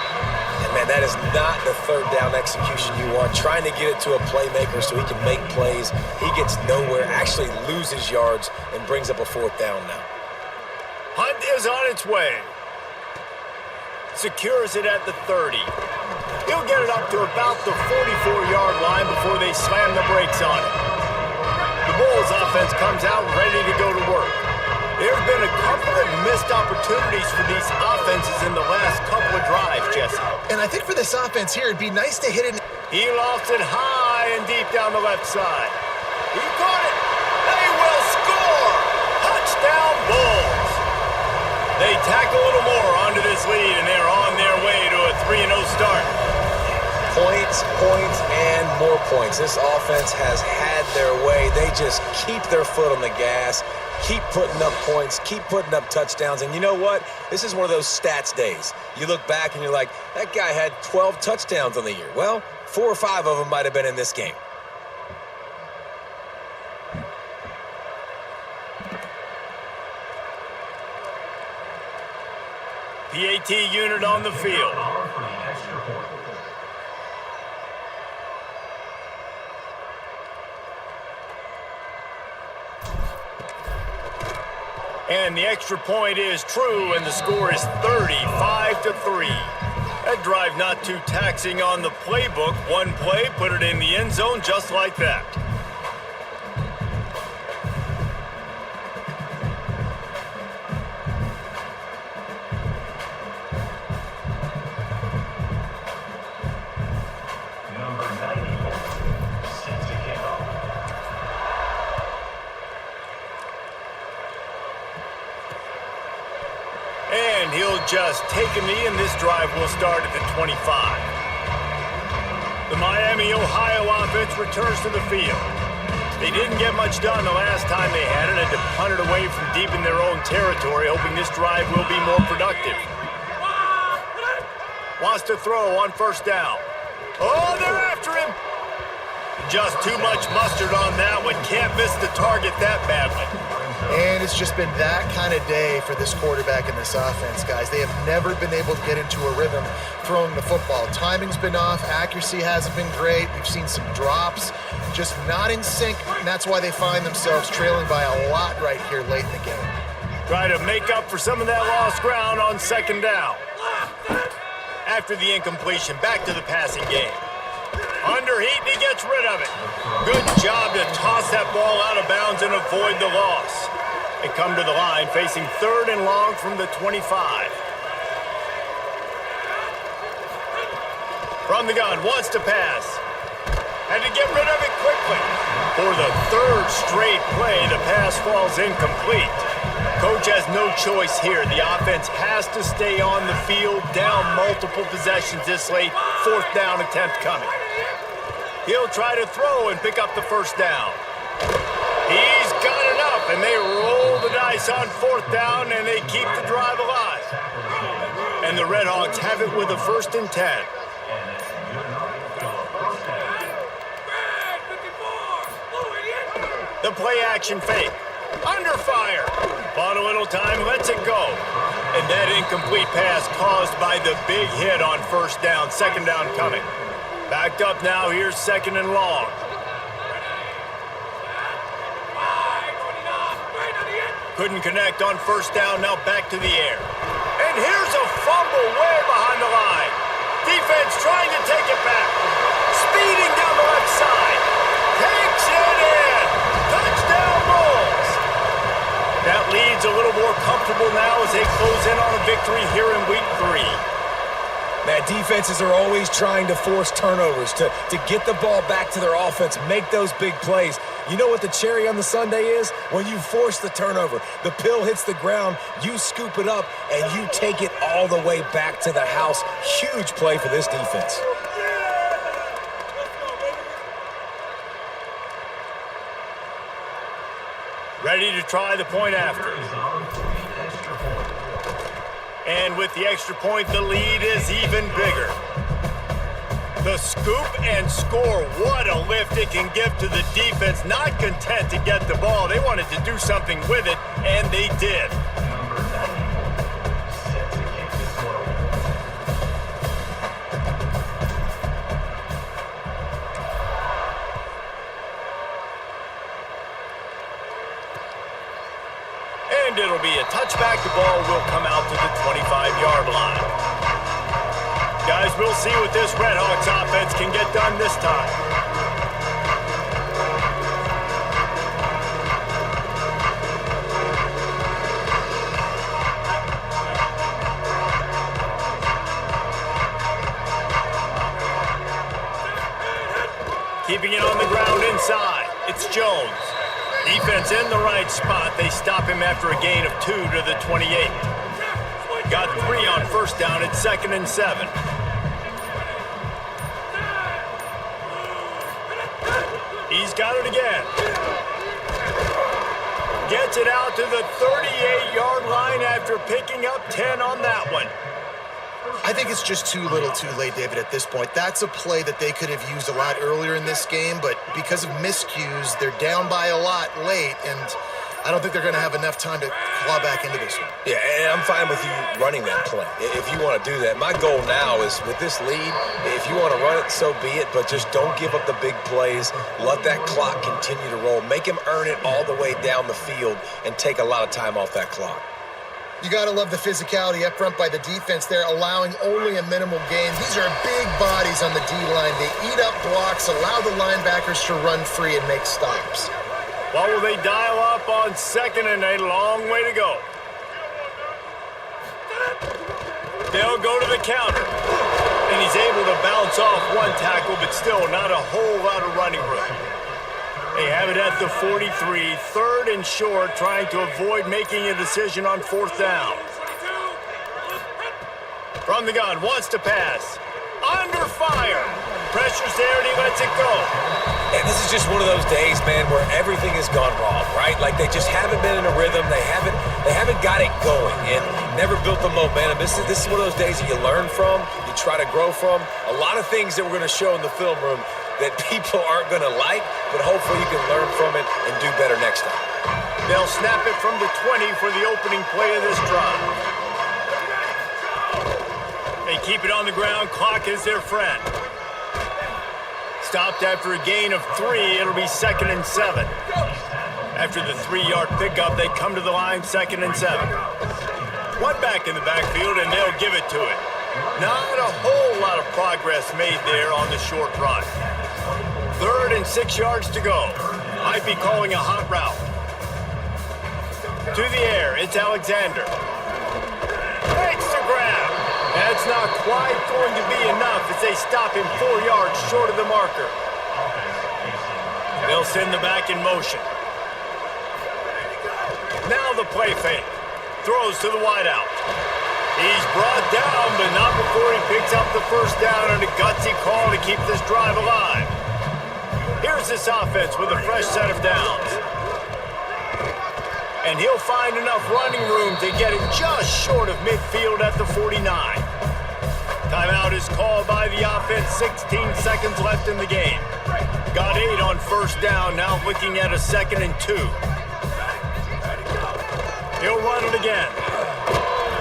And man, that is not the 3rd down execution you want. Trying to get it to a playmaker so he can make plays. He gets nowhere, actually loses yards, and brings up a 4th down now. Hunt is on its way. Secures it at the 30. He'll get it up to about the 44-yard line before they slam the brakes on it. The Bulls offense comes out ready to go to work. There have been a couple of missed opportunities for these offenses in the last couple of drives, Jesse. And I think for this offense here, it'd be nice to hit it. He lofts it high and deep down the left side. He caught it. They will score. Touchdown, Bulls. They tack a little more onto this lead, and they're on their way to a 3-0 start. Points, and more points. This offense has had their way. They just keep their foot on the gas. Keep putting up points, keep putting up touchdowns, and you know what? This is one of those stats days. You look back and you're like, that guy had 12 touchdowns on the year. Well, 4 or 5 of them might have been in this game. PAT unit on the field. And the extra point is true, and the score is 35-3. That drive not too taxing on the playbook. One play, put it in the end zone just like that. And he'll just take a knee, and this drive will start at the 25. The Miami, Ohio offense returns to the field. They didn't get much done the last time they had it, had to punt it away from deep in their own territory, hoping this drive will be more productive. Wants to throw on first down. Oh, they're after him. Just too much mustard on that one. Can't miss the target that badly. And it's just been that kind of day for this quarterback and this offense, guys. They have never been able to get into a rhythm throwing the football. Timing's been off. Accuracy hasn't been great. We've seen some drops, just not in sync, and that's why they find themselves trailing by a lot right here late in the game. Try to make up for some of that lost ground on second down. After the incompletion, back to the passing game. Under heat, and he gets rid of it. Good job to toss that ball out of bounds and avoid the loss. They come to the line facing 3rd and long from the 25. From the gun, wants to pass. Had to get rid of it quickly. For the 3rd straight play, the pass falls incomplete. Coach has no choice here. The offense has to stay on the field, down multiple possessions this late. 4th down attempt coming. He'll try to throw and pick up the 1st down. He's got enough, and they roll the dice on 4th down, and they keep the drive alive. And the Redhawks have it with a 1st and 10. The play-action fake. Under fire. Bought a little time, lets it go. And that incomplete pass caused by the big hit on 1st down. 2nd down coming. Backed up now, here's 2nd and long. Couldn't connect on 1st down, now back to the air. And here's a fumble way behind the line. Defense trying to take it back. Speeding down the left side. Takes it in. Touchdown Bulls. That lead's a little more comfortable now as they close in on a victory here in week 3. Man, defenses are always trying to force turnovers, to get the ball back to their offense, make those big plays. You know what the cherry on the sundae is? When you force the turnover, the pill hits the ground, you scoop it up, and you take it all the way back to the house. Huge play for this defense. Ready to try the point after. And with the extra point, the lead is even bigger. The scoop and score, what a lift it can give to the defense. Not content to get the ball, they wanted to do something with it, and they did. And it'll be a touchback. The ball will come out to the 25-yard line. Guys, we'll see what this Redhawks offense can get done this time. Keeping it on the ground inside. It's Jones. Defense in the right spot. They stop him after a gain of 2 to the 28. Got 3 on 1st down. It's 2nd and 7. He's got it again. Gets it out to the 38-yard line after picking up 10 on that one. I think it's just too little too late, David, at this point. That's a play that they could have used a lot earlier in this game, but because of miscues, they're down by a lot late, and I don't think they're going to have enough time to claw back into this one. Yeah, and I'm fine with you running that play if you want to do that. My goal now is with this lead, if you want to run it, so be it, but just don't give up the big plays. Let that clock continue to roll. Make him earn it all the way down the field and take a lot of time off that clock. You got to love the physicality up front by the defense there, allowing only a minimal gain. These are big bodies on the D-line. They eat up blocks, allow the linebackers to run free and make stops. Well, will they dial up on 2nd and a long way to go? They'll go to the counter. And he's able to bounce off one tackle, but still not a whole lot of running room. They have it at the 43, 3rd and short, trying to avoid making a decision on 4th down. From the gun, wants to pass. Under fire. Pressure's there, and he lets it go. And this is just one of those days, man, where everything has gone wrong, right? Like they just haven't been in a rhythm. They haven't got it going and never built the momentum. This is one of those days that you learn from, you try to grow from. A lot of things that we're going to show in the film room that people aren't going to like, but hopefully you can learn from it and do better next time. They'll snap it from the 20 for the opening play of this drive. They keep it on the ground. Clock is their friend. Stopped after a gain of 3. It'll be 2nd and 7. After the 3-yard pickup, they come to the line, 2nd and 7. One back in the backfield, and they'll give it to it. Not a whole lot of progress made there on the short run. 3rd and 6 yards to go. Might be calling a hot route. To the air, it's Alexander. Makes the grab. That's not quite going to be enough as they stop him 4 yards short of the marker. They'll send the back in motion. Now the play fake. Throws to the wideout. He's brought down, but not before he picks up the first down on a gutsy call to keep this drive alive. Here's this offense with a fresh set of downs. And he'll find enough running room to get it just short of midfield at the 49. Timeout is called by the offense, 16 seconds left in the game. Got 8 on first down, now looking at a 2nd and 2. He'll run it again.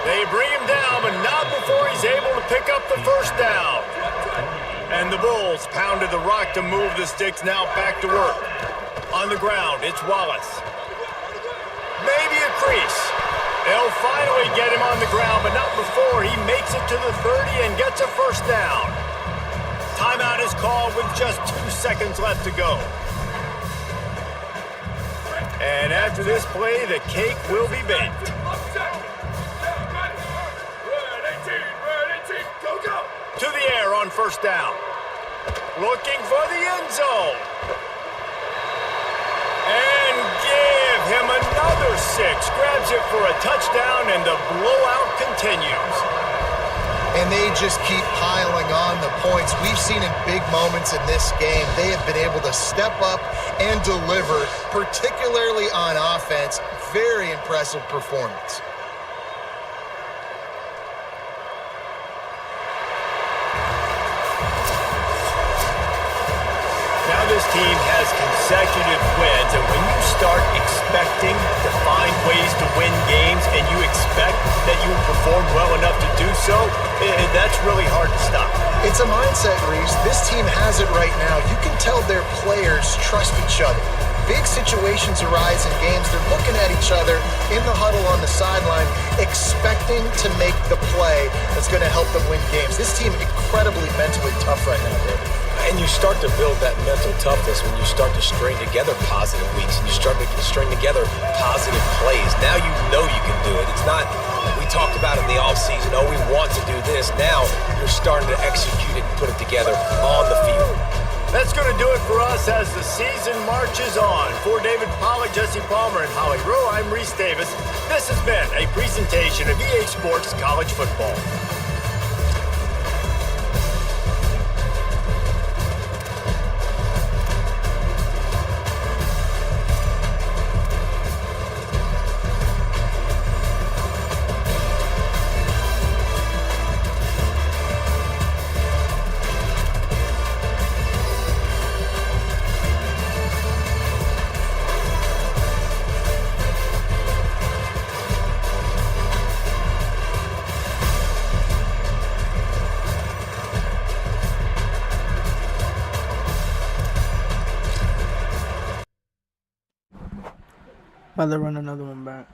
They bring him down, but not before he's able to pick up the first down. And the Bulls pounded the rock to move the sticks, now back to work. On the ground, it's Wallace. Maybe a crease. They'll finally get him on the ground, but not before he makes it to the 30 and gets a first down. Timeout is called with just 2 seconds left to go. And after this play, the cake will be baked. To the air on first down. Looking for the end zone. And give him another 6. Grabs it for a touchdown, and the blowout continues. And they just keep piling on the points. We've seen in big moments in this game, they have been able to step up and deliver, particularly on offense. Very impressive performance. This team has consecutive wins, and when you start expecting to find ways to win games and you expect that you will perform well enough to do so, that's really hard to stop. It's a mindset, Reese. This team has it right now. You can tell their players trust each other. Big situations arise in games. They're looking at each other in the huddle on the sideline, expecting to make the play that's going to help them win games. This team incredibly mentally tough right now, David. And you start to build that mental toughness when you start to string together positive weeks and you start to string together positive plays. Now you know you can do it. It's not, we talked about in the offseason, oh, we want to do this. Now you're starting to execute it and put it together on the field. That's going to do it for us as the season marches on. For David Pollack, Jesse Palmer, and Holly Rowe, I'm Reese Davis. This has been a presentation of EA Sports College Football. About to run another one back.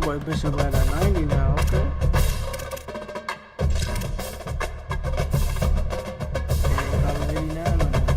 That boy Bishop at a 90 now, okay. And got an 89 on him.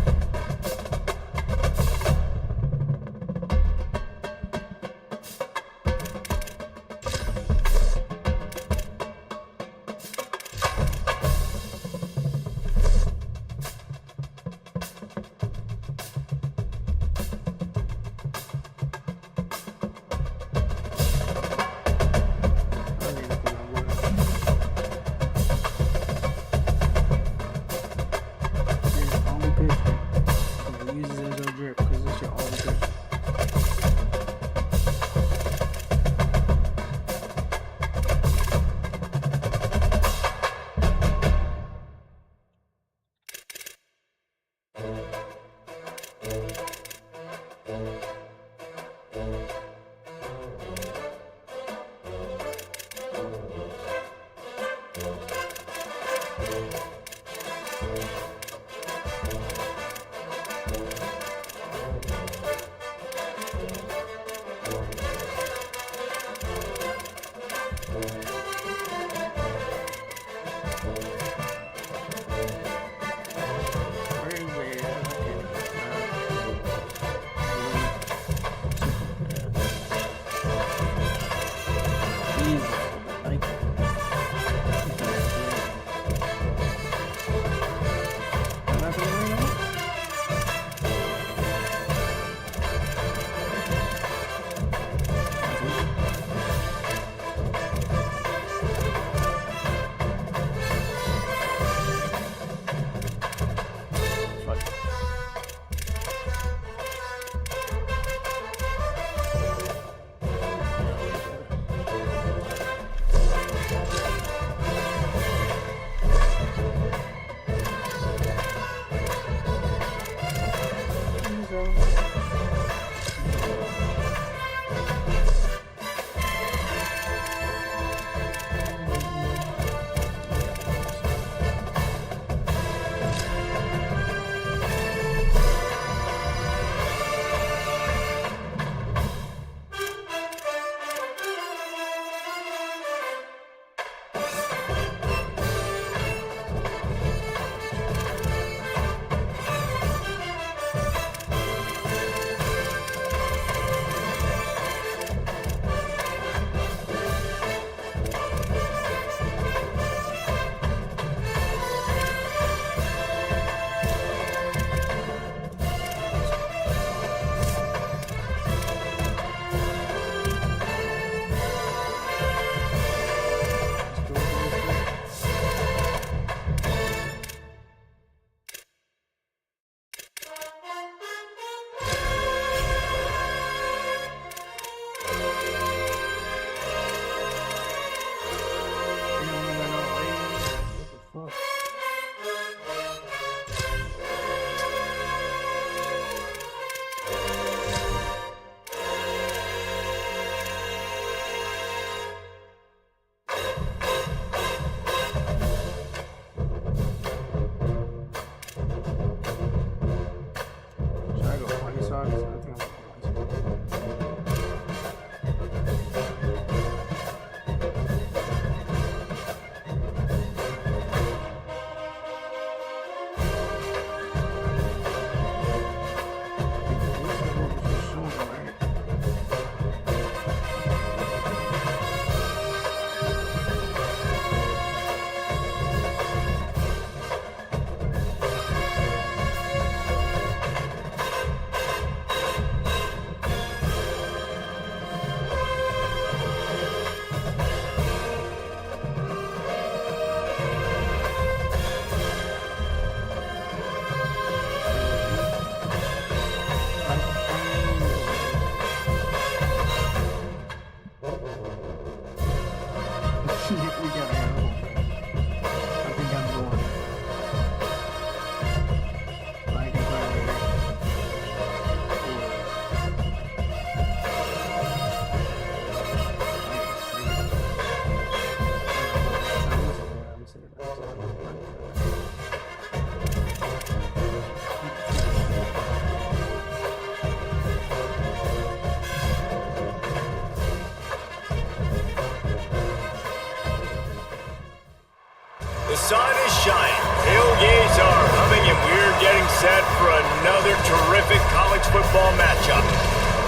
set for another terrific college football matchup.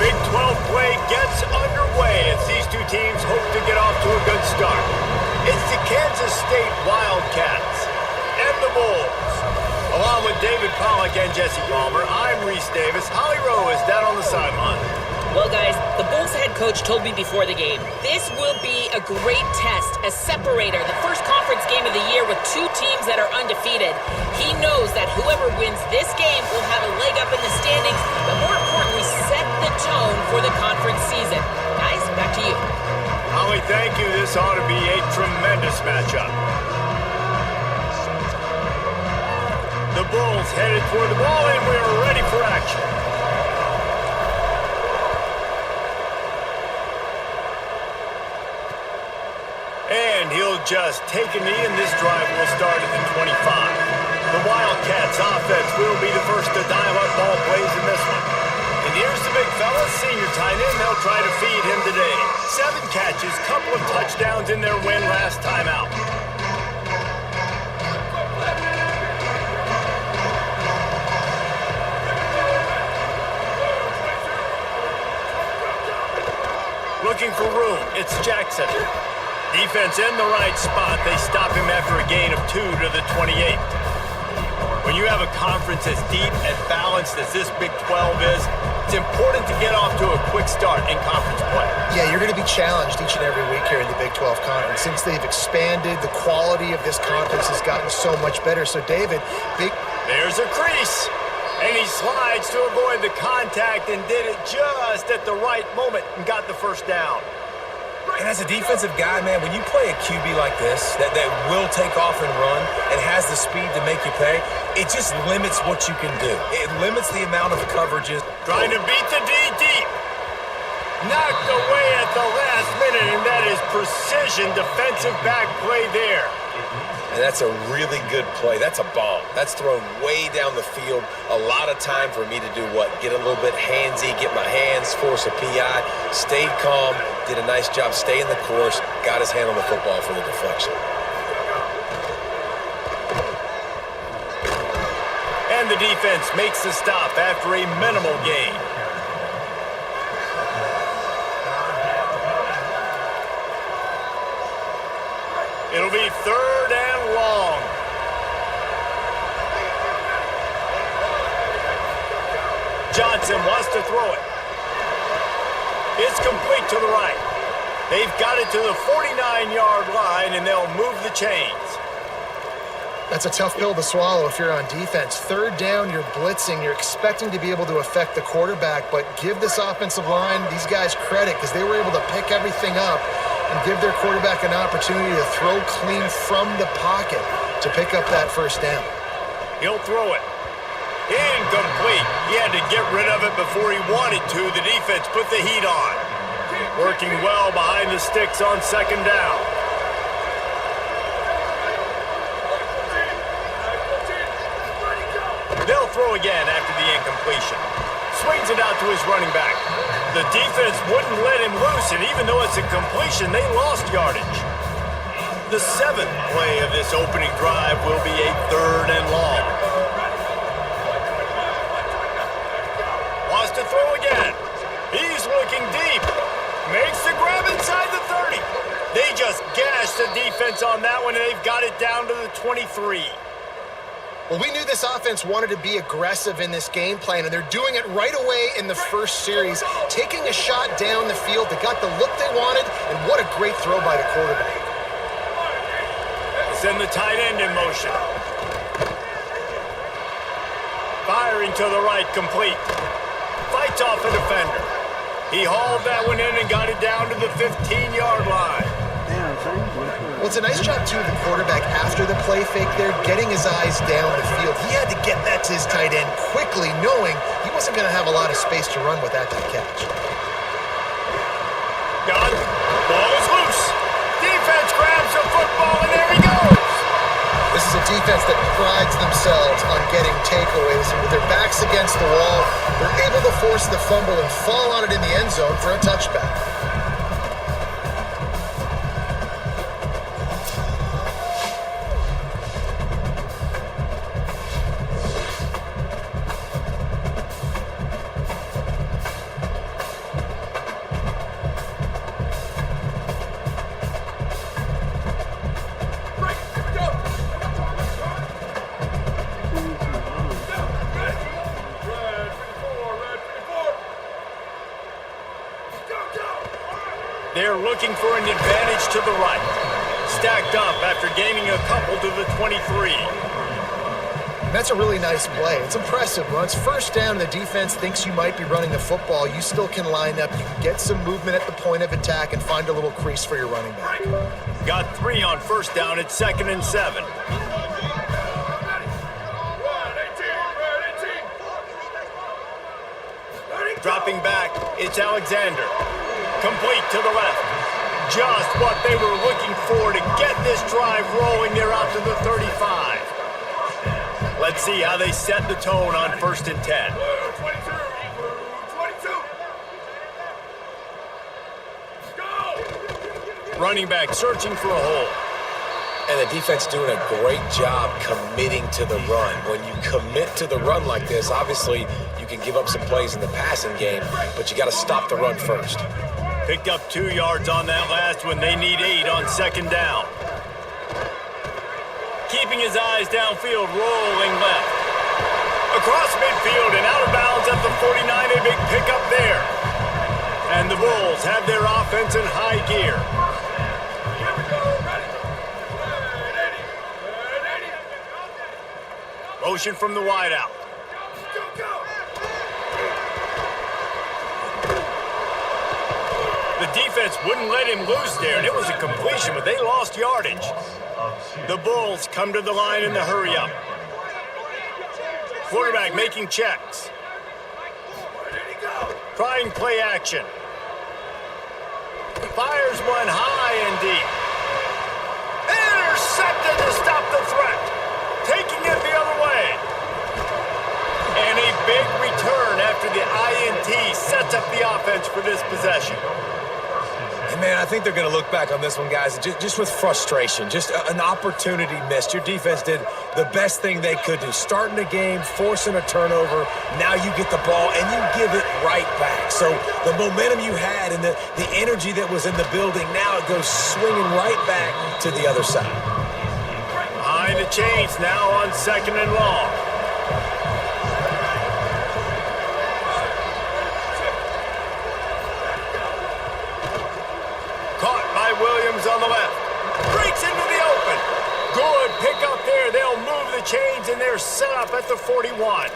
Big 12 play gets underway as these two teams hope to get off to a good start. It's the Kansas State Wildcats and the Bulls. Along with David Pollack and Jesse Palmer, I'm Reese Davis. Holly Rowe is down on the sideline. Well, guys, the Bulls head coach told me before the game, this will be a great test, a separator, the first conference game of the year with two teams that are undefeated. He knows that whoever wins this game will have a leg up in the standings, but more importantly, set the tone for the conference season. Guys, back to you. Holly, thank you. This ought to be a tremendous matchup. The Bulls headed toward the ball, and we are ready for action. And he'll just take a knee, and this drive will start at the 25. The Wildcats offense will be the first to dial up ball plays in this one. And here's the big fella, senior tight end. They'll try to feed him today. 7 catches, couple of touchdowns in their win last time out. Looking for room, it's Jackson. Defense in the right spot. They stop him after a gain of 2 to the 28. When you have a conference as deep and balanced as this Big 12 is, it's important to get off to a quick start in conference play. Yeah, you're going to be challenged each and every week here in the Big 12 Conference. Since they've expanded, the quality of this conference has gotten so much better. So, David, There's a crease. And he slides to avoid the contact and did it just at the right moment and got the first down. And as a defensive guy, man, when you play a QB like this, that will take off and run and has the speed to make you pay, it just limits what you can do. It limits the amount of coverages. Trying to beat the D deep. Knocked away at the last minute, and that is precision defensive back play there. And that's a really good play. That's a bomb. That's thrown way down the field. A lot of time for me to do what? Get a little bit handsy, get my hands, force a PI, stayed calm, did a nice job staying the course, got his hand on the football for the deflection. And the defense makes the stop after a minimal gain. It'll be 3rd and long. Johnson wants to throw it. It's complete to the right. They've got it to the 49-yard line, and they'll move the chains. That's a tough pill to swallow if you're on defense. 3rd down, you're blitzing. You're expecting to be able to affect the quarterback, but give this offensive line, these guys, credit because they were able to pick everything up and give their quarterback an opportunity to throw clean from the pocket to pick up that first down. He'll throw it. Incomplete. He had to get rid of it before he wanted to. The defense put the heat on. Working well behind the sticks on 2nd down. They'll throw again after the incompletion. Swings it out to his running back. The defense wouldn't let him loose, and even though it's a completion, they lost yardage. The 7th play of this opening drive will be a 3rd and long. Wants to throw again. He's looking deep. Makes the grab inside the 30. They just gashed the defense on that one, and they've got it down to the 23. Well, we knew this offense wanted to be aggressive in this game plan, and they're doing it right away in the first series, taking a shot down the field. They got the look they wanted, and what a great throw by the quarterback. Send the tight end in motion. Firing to the right, complete. Fights off a defender. He hauled that one in and got it down to the 15-yard line. Well, it's a nice job, too, of the quarterback after the play fake there, getting his eyes down the field. He had to get that to his tight end quickly, knowing he wasn't going to have a lot of space to run with that to the catch. Got it. Ball is loose. Defense grabs the football, and there he goes. This is a defense that prides themselves on getting takeaways, and with their backs against the wall, they're able to force the fumble and fall on it in the end zone for a touchback. They're looking for an advantage to the right. Stacked up after gaining a couple to the 23. That's a really nice play. It's impressive. When it's first down and the defense thinks you might be running the football, you still can line up. You can get some movement at the point of attack and find a little crease for your running back. Got 3 on first down at 2nd and 7. Dropping back, it's Alexander. Complete to the left. Just what they were looking for to get this drive rolling. They're out to the 35. Let's see how they set the tone on 1st and 10. Running back searching for a hole. And the defense doing a great job committing to the run. When you commit to the run like this, obviously you can give up some plays in the passing game, but you got to stop the run first. Picked up 2 yards on that last one. They need 8 on 2nd down. Keeping his eyes downfield, rolling left. Across midfield and out of bounds at the 49, a big pickup there. And the Bulls have their offense in high gear. Motion from the wideout. The defense wouldn't let him loose there, and it was a completion, but they lost yardage. The Bulls come to the line in the hurry-up. Quarterback making checks. Trying play action. Fires one high and deep. Intercepted to stop the threat. Taking it the other way. And a big return after the INT sets up the offense for this possession. And man, I think they're going to look back on this one, guys, just with frustration, just an opportunity missed. Your defense did the best thing they could do, starting the game, forcing a turnover. Now you get the ball, and you give it right back. So the momentum you had and the energy that was in the building, now it goes swinging right back to the other side. Behind the chains now on 2nd and long. Williams on the left. Breaks into the open. Good pick up there. They'll move the chains, and they're set up at the 41.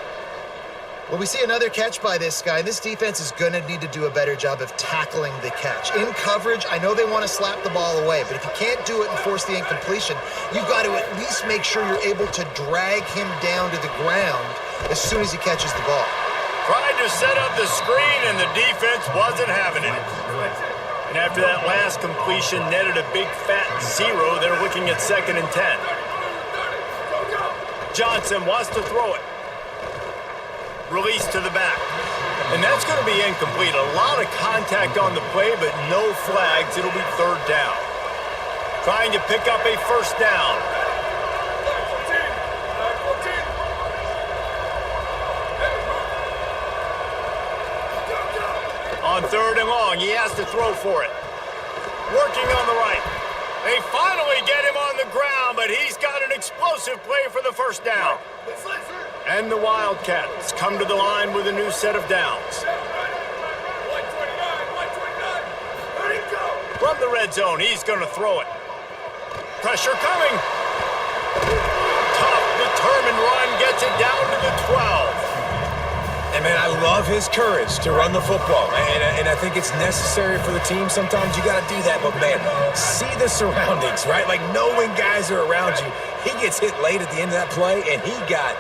Well, we see another catch by this guy. This defense is going to need to do a better job of tackling the catch. In coverage, I know they want to slap the ball away, but if you can't do it and force the incompletion, you've got to at least make sure you're able to drag him down to the ground as soon as he catches the ball. Tried to set up the screen, and the defense wasn't having it. And after that last completion netted a big fat 0, they're looking at 2nd and 10. Johnson wants to throw it. Release to the back. And that's going to be incomplete. A lot of contact on the play, but no flags. It'll be 3rd down. Trying to pick up a 1st down. On 3rd and long, he has to throw for it. Working on the right. They finally get him on the ground, but he's got an explosive play for the 1st down. And the Wildcats come to the line with a new set of downs. From the red zone, he's going to throw it. Pressure coming. Tough, determined run gets it down to the 12. And, man, I love his courage to run the football. And I think it's necessary for the team. Sometimes you got to do that. But, man, see the surroundings, right? Like, knowing guys are around you. He gets hit late at the end of that play, and he got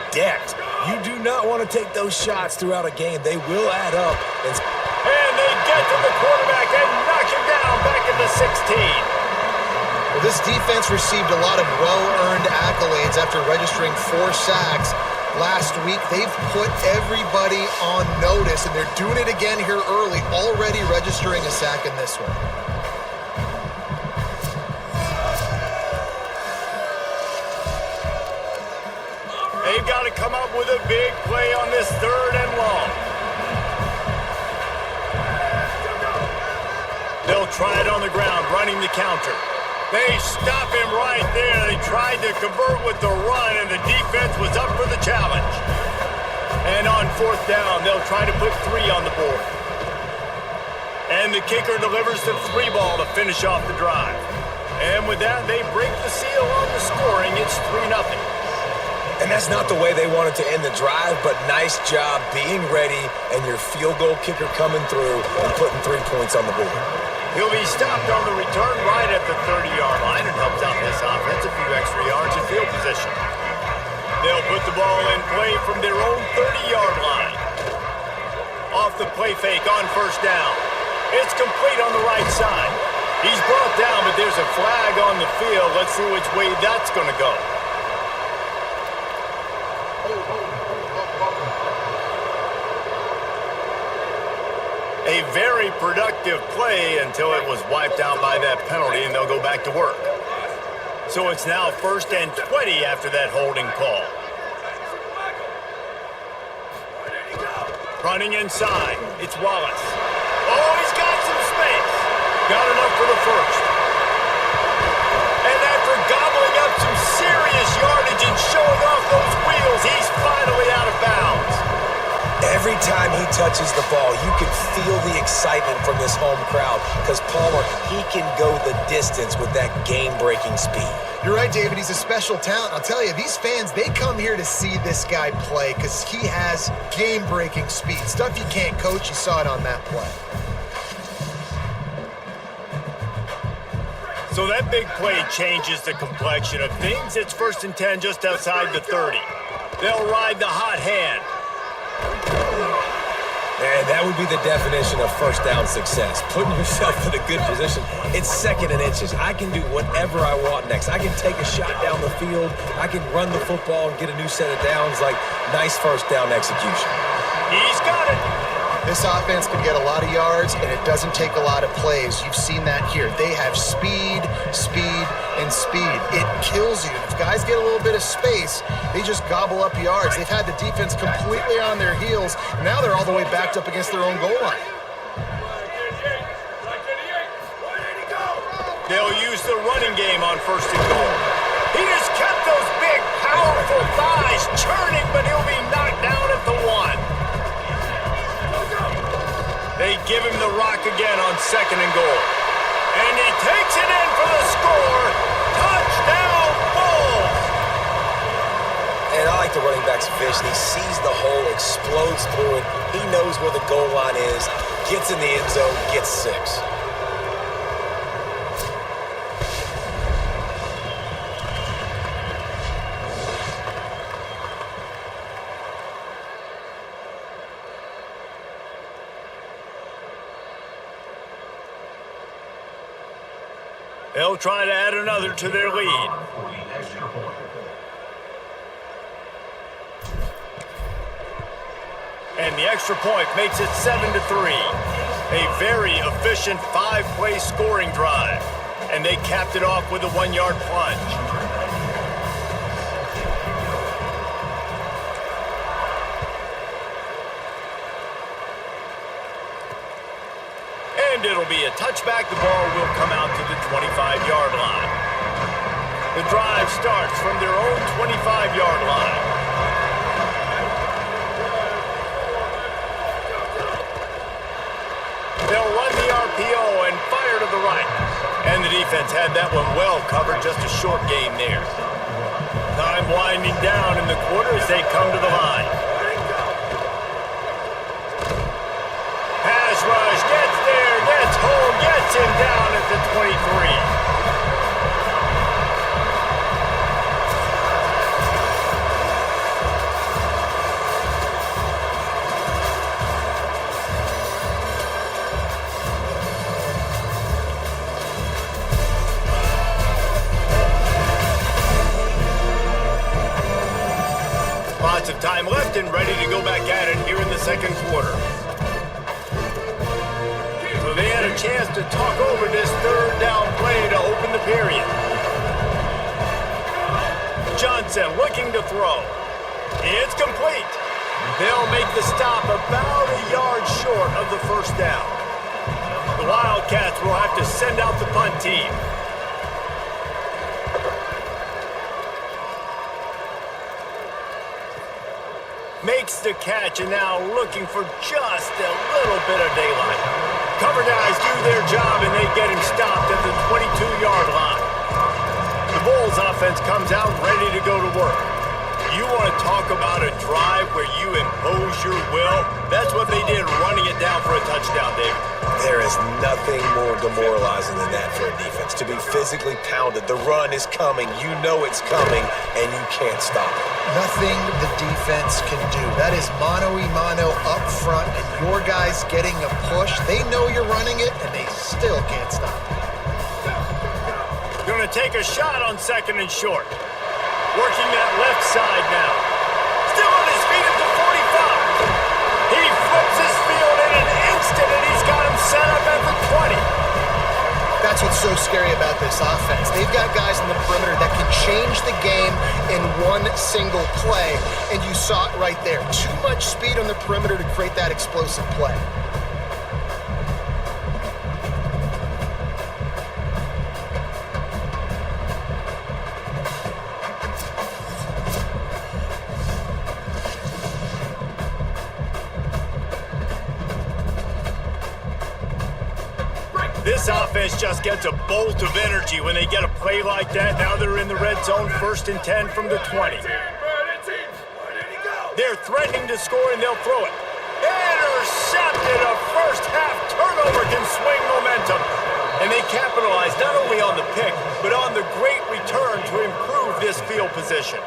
decked. You do not want to take those shots throughout a game. They will add up. And they get to the quarterback and knock him down back at the 16. Well, this defense received a lot of well-earned accolades after registering 4 sacks. Last week, they've put everybody on notice, and they're doing it again here early, already registering a sack in this one. They've got to come up with a big play on this 3rd and long. They'll try it on the ground, running the counter. They stop him right there. They tried to convert with the run, and the defense was up for the challenge. And on 4th down, they'll try to put 3 on the board. And the kicker delivers the 3-ball to finish off the drive. And with that, they break the seal on the scoring. It's 3-0. And that's not the way they wanted to end the drive, but nice job being ready and your field goal kicker coming through and putting 3 points on the board. He'll be stopped on the return right at the 30-yard line and helps out this offense a few extra yards in field position. They'll put the ball in play from their own 30-yard line. Off the play fake on first down. It's complete on the right side. He's brought down, but there's a flag on the field. Let's see which way that's going to go. A very productive play until it was wiped out by that penalty, and they'll go back to work. So it's now 1st and 20 after that holding call. Running inside, it's Wallace. Oh, he's got some space. Got enough for the first. And after gobbling up some serious yardage and showing off those wheels, he's finally out of bounds. Every time he touches the ball, you can feel the excitement from this home crowd because Palmer, he can go the distance with that game-breaking speed. You're right, David. He's a special talent. I'll tell you, these fans, they come here to see this guy play because he has game-breaking speed. Stuff you can't coach. You saw it on that play. So that big play changes the complexion of things. It's 1st and 10 just outside the 30. They'll ride the hot hand. And that would be the definition of first down success. Putting yourself in a good position. It's 2nd and inches. I can do whatever I want next. I can take a shot down the field. I can run the football and get a new set of downs. Like, nice first down execution. He's got it. This offense can get a lot of yards, and it doesn't take a lot of plays. You've seen that here. They have speed, speed, and speed. It kills you. If guys get a little bit of space, they just gobble up yards. They've had the defense completely on their heels. Now they're all the way backed up against their own goal line. They'll use the running game on 1st and goal. He just kept those big, powerful thighs churning, but he'll be knocked down at the 1. They give him the rock again on 2nd and goal. And he takes it in for the score. Touchdown, Bulls! And I like the running back's vision. He sees the hole, explodes through it. He knows where the goal line is, gets in the end zone, gets 6. They'll try to add another to their lead. And the extra point makes it 7-3. A very efficient 5-play scoring drive. And they capped it off with a 1-yard plunge. And it'll be a touchback. The ball will come out to the 25-yard line. The drive starts from their own 25-yard line. They'll run the RPO and fire to the right. And the defense had that one well covered, just a short game there. Time winding down in the quarter as they come to the line. Pass rush, gets there, gets home, gets him down at the 23. Lots of time left and ready to go back at it here in the second quarter. So they had a chance to talk over this third down play to open the period. Johnson looking to throw. It's complete. They'll make the stop about a yard short of the first down. The Wildcats will have to send out the punt team. Makes the catch and now looking for just a little bit of daylight. Cover guys do their job, and they get him stopped at the 22-yard line. The Bulls offense comes out ready to go to work. You want to talk about a drive where you impose your will? That's what they did, running it down for a touchdown, David. There is nothing more demoralizing than that for a defense. To be physically pounded, the run is coming, you know it's coming, and you can't stop it. Nothing the defense can do. That is mano-a-mano up front, and your guys getting a push. They know you're running it, and they still can't stop it. Going to take a shot on 2nd and short. Working that left side now. Still on his feet at the 45. He flips his field in an instant, and he's got him set up at the 20. That's what's so scary about this offense. They've got guys in the perimeter that can change the game in one single play, and you saw it right there. Too much speed on the perimeter to create that explosive play. This offense just gets a bolt of energy when they get a play like that. Now they're in the red zone, 1st and 10 from the 20. They're threatening to score, and they'll throw it. Intercepted! A first-half turnover can swing momentum. And they capitalize not only on the pick, but on the great return to improve this field position.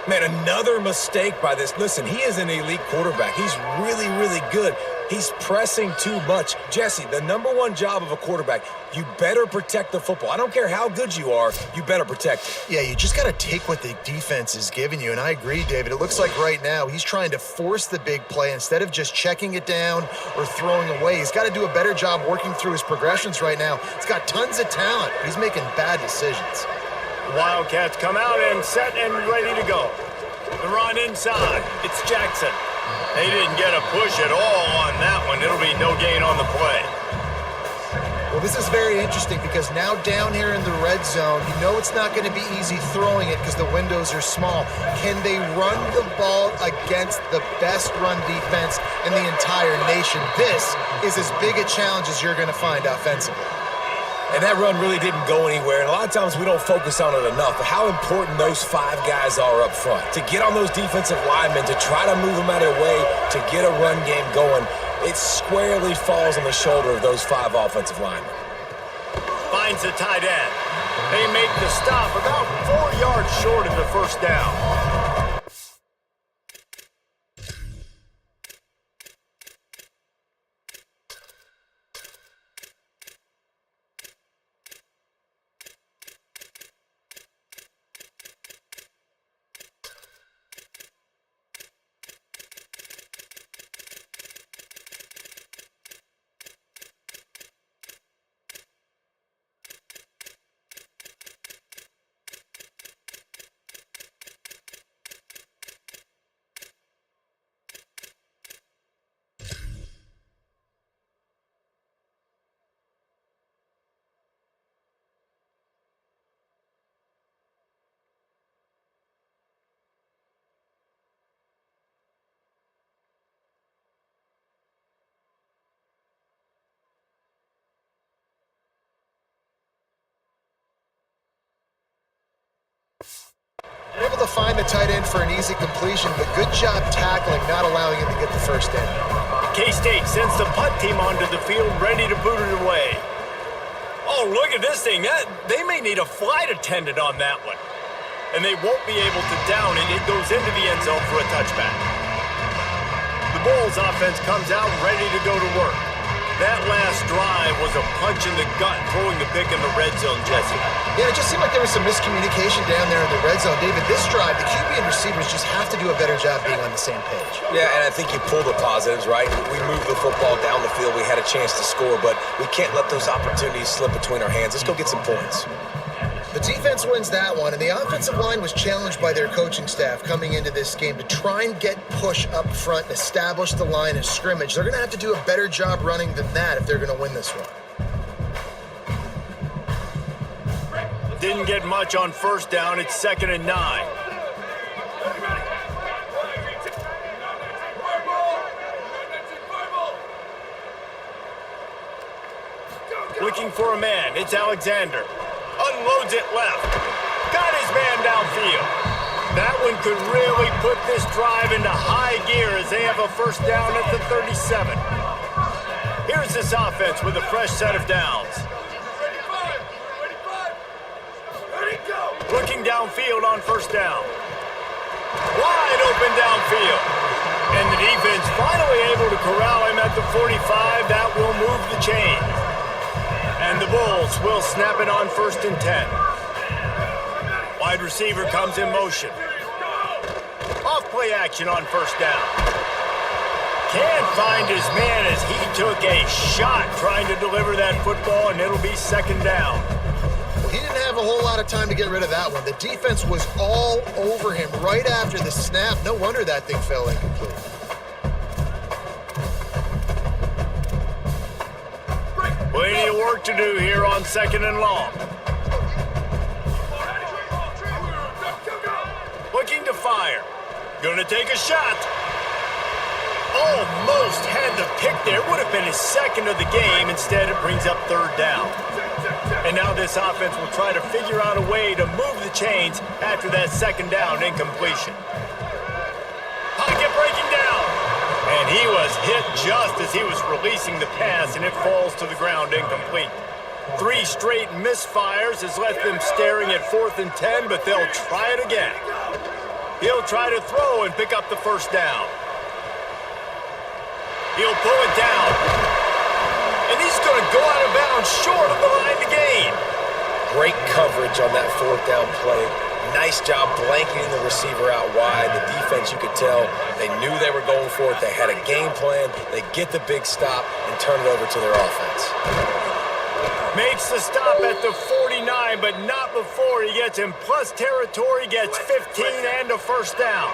Man, another mistake by this. Listen, he is an elite quarterback. He's really, really good. He's pressing too much. Jesse, the #1 job of a quarterback, you better protect the football. I don't care how good you are, you better protect it. Yeah, you just got to take what the defense is giving you, and I agree, David. It looks like right now he's trying to force the big play instead of just checking it down or throwing away. He's got to do a better job working through his progressions right now. He's got tons of talent. He's making bad decisions. Wildcats come out and set and ready to go. The run inside. It's Jackson. They didn't get a push at all on that one. It'll be no gain on the play. Well, this is very interesting because now down here in the red zone, you know it's not going to be easy throwing it because the windows are small. Can they run the ball against the best run defense in the entire nation? This is as big a challenge as you're going to find offensively. And that run really didn't go anywhere. And a lot of times we don't focus on it enough, but how important those 5 guys are up front. To get on those defensive linemen, to try to move them out of their way, to get a run game going, it squarely falls on the shoulder of those 5 offensive linemen. Finds the tight end. They make the stop about 4 yards short of the first down. Able to find the tight end for an easy completion, but good job tackling, not allowing him to get the first down. K-State sends the punt team onto the field, ready to boot it away. Oh, look at this thing. They may need a flight attendant on that one. And they won't be able to down it. It goes into the end zone for a touchback. The Bulls offense comes out ready to go to work. That last drive was a punch in the gut, throwing the pick in the red zone, Jesse. Yeah, it just seemed like there was some miscommunication down there in the red zone. David, this drive, the QB and receivers just have to do a better job being on the same page. Yeah, and I think you pull the positives, right? We moved the football down the field. We had a chance to score, but we can't let those opportunities slip between our hands. Let's go get some points. The defense wins that one, and the offensive line was challenged by their coaching staff coming into this game to try and get push up front and establish the line of scrimmage. They're going to have to do a better job running than that if they're going to win this one. Didn't get much on first down. It's 2nd and 9. Looking for a man. It's Alexander. Unloads it left. Got his man downfield. That one could really put this drive into high gear as they have a first down at the 37. Here's this offense with a fresh set of downs. Looking downfield on first down. Wide open downfield. And the defense finally able to corral him at the 45. That will move the chain. And the Bulls will snap it on 1st and 10. Wide receiver comes in motion. Off play action on first down. Can't find his man as he took a shot trying to deliver that football, and it'll be second down. He didn't have a whole lot of time to get rid of that one. The defense was all over him right after the snap. No wonder that thing fell incomplete. Plenty of work to do here on 2nd and long. Looking to fire. Gonna take a shot. Almost had the pick there. Would have been his second of the game. Instead, it brings up 3rd down. And now this offense will try to figure out a way to move the chains after that 2nd down incompletion. Pocket breaking down. And he was hit just as he was releasing the pass, and it falls to the ground incomplete. 3 straight misfires has left them staring at 4th and 10, but they'll try it again. He'll try to throw and pick up the first down. He'll pull it down. And he's going to go out of bounds short of the line to gain. Great coverage on that 4th down play. Nice job blanketing the receiver out wide. The defense, you could tell, they knew they were going for it. They had a game plan. They get the big stop and turn it over to their offense. Makes the stop at the 49, but not before he gets in plus territory, gets 15 and a first down.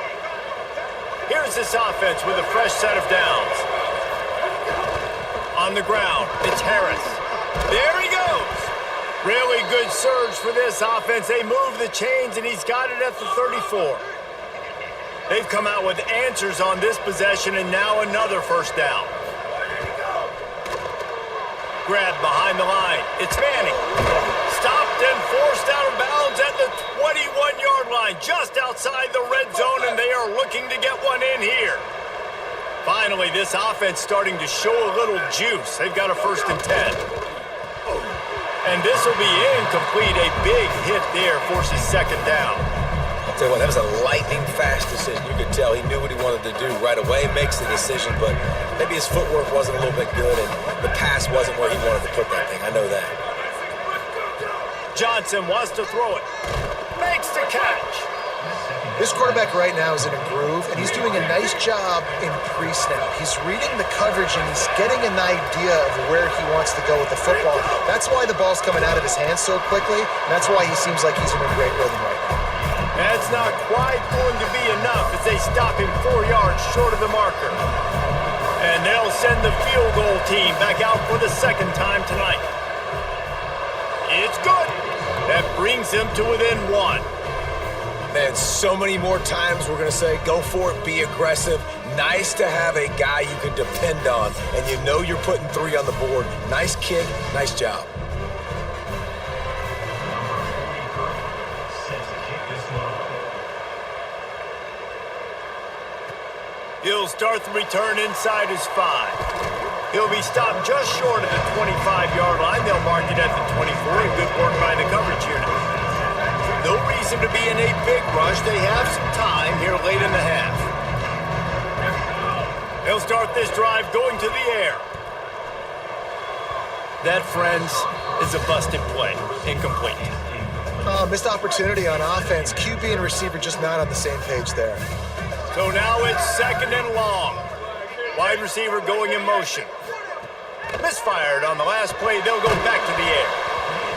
Here's this offense with a fresh set of downs. On the ground, it's Harris. There he goes. Really good surge for this offense. They move the chains, and he's got it at the 34. They've come out with answers on this possession, and now another first down. Grabbed behind the line. It's Manning. Stopped and forced out of bounds at the 21-yard line, just outside the red zone, and they are looking to get one in here. Finally, this offense starting to show a little juice. They've got a 1st and 10. And this will be incomplete. A big hit there forces 2nd down. I'll tell you what, that was a lightning-fast decision. You could tell he knew what he wanted to do right away, makes the decision, but maybe his footwork wasn't a little bit good, and the pass wasn't where he wanted to put that thing. I know that. Johnson wants to throw it. Makes the catch. This quarterback right now is in a groove, and he's doing a nice job in pre-snap. He's reading the coverage, and he's getting an idea of where he wants to go with the football. That's why the ball's coming out of his hands so quickly, and that's why he seems like he's in a great rhythm right now. That's not quite going to be enough as they stop him 4 yards short of the marker. And they'll send the field goal team back out for the 2nd time tonight. It's good. That brings them to within 1. Man, so many more times we're going to say, go for it, be aggressive. Nice to have a guy you can depend on, and you know you're putting 3 on the board. Nice kick, nice job. He'll start the return inside his 5. He'll be stopped just short of the 25-yard line. They'll mark it at the 24. Good work by the coverage unit. No reason to be in a big rush. They have some time here late in the half. He'll start this drive going to the air. That, friends, is a busted play. Incomplete. Missed opportunity on offense. QB and receiver just not on the same page there. So now it's 2nd and long. Wide receiver going in motion. Misfired on the last play. They'll go back to the air.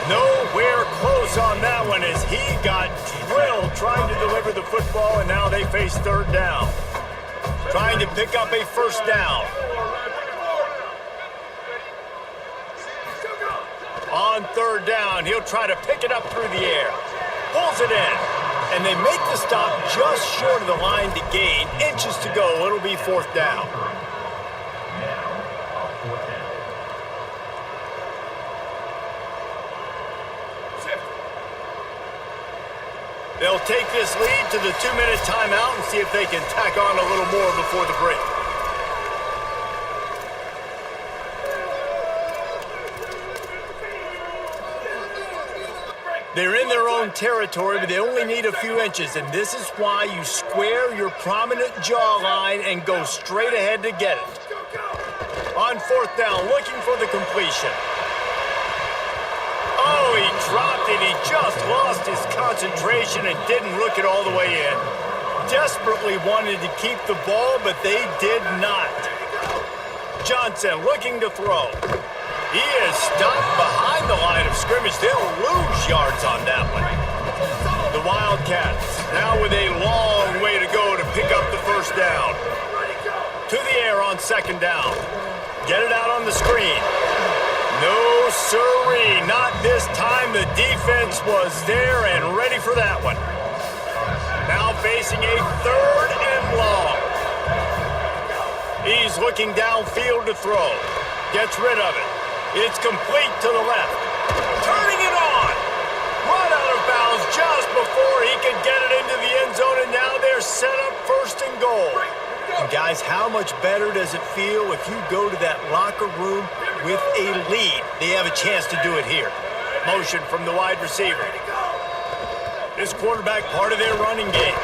Nowhere close on that one as he got drilled trying to deliver the football, and now they face 3rd down. Trying to pick up a first down. On 3rd down, he'll try to pick it up through the air. Pulls it in. And they make the stop just short of the line to gain. Inches to go. It'll be 4th down. They'll take this lead to the 2-minute timeout and see if they can tack on a little more before the break. They're in their own territory, but they only need a few inches, and this is why you square your prominent jawline and go straight ahead to get it. On 4th down, looking for the completion. Oh, he dropped it. He just lost his concentration and didn't look it all the way in. Desperately wanted to keep the ball, but they did not. Johnson looking to throw. He is stopped behind the line of scrimmage. They'll lose yards on that one. The Wildcats now with a long way to go to pick up the first down. To the air on 2nd down. Get it out on the screen. No sirree, not this time. The defense was there and ready for that one. Now facing a 3rd and long. He's looking downfield to throw. Gets rid of it. It's complete to the left. Turning it on. Run out of bounds just before he could get it into the end zone, and now they're set up 1st and goal. And guys, how much better does it feel if you go to that locker room with a lead? They have a chance to do it here. Motion from the wide receiver. This quarterback part of their running game.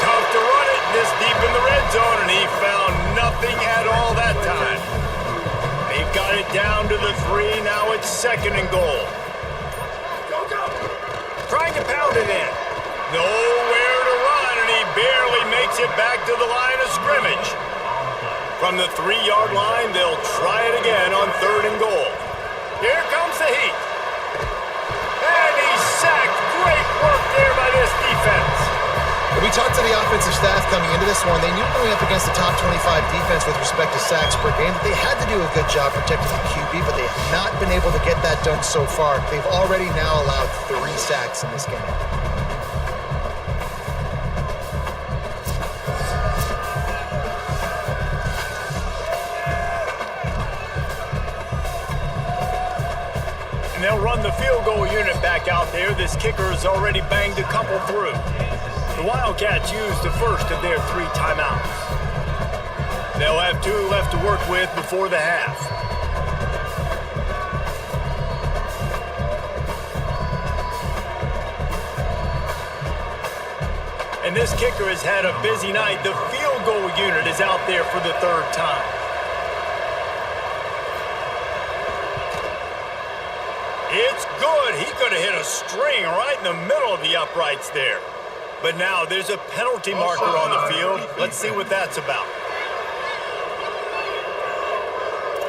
Tough to run it this deep in the red zone, and he found nothing at all that time. They've got it down to the 3. Now it's 2nd and goal. Trying to pound it in. Nowhere to run, and he barely makes it back to the line of scrimmage. From the 3-yard line, they'll try it again on 3rd and goal. Here comes the heat. And he's sacked. Great work there by this defense. We talked to the offensive staff coming into this one. They knew going up against the top 25 defense with respect to sacks per game that they had to do a good job protecting the QB, but they have not been able to get that done so far. They've already now allowed 3 sacks in this game. And they'll run the field goal unit back out there. This kicker has already banged a couple through. The Wildcats used the first of their 3 timeouts. They'll have 2 left to work with before the half. And this kicker has had a busy night. The field goal unit is out there for the 3rd time. It's good. He could have hit a string right in the middle of the uprights there. But now there's a penalty marker on the field. Let's see what that's about.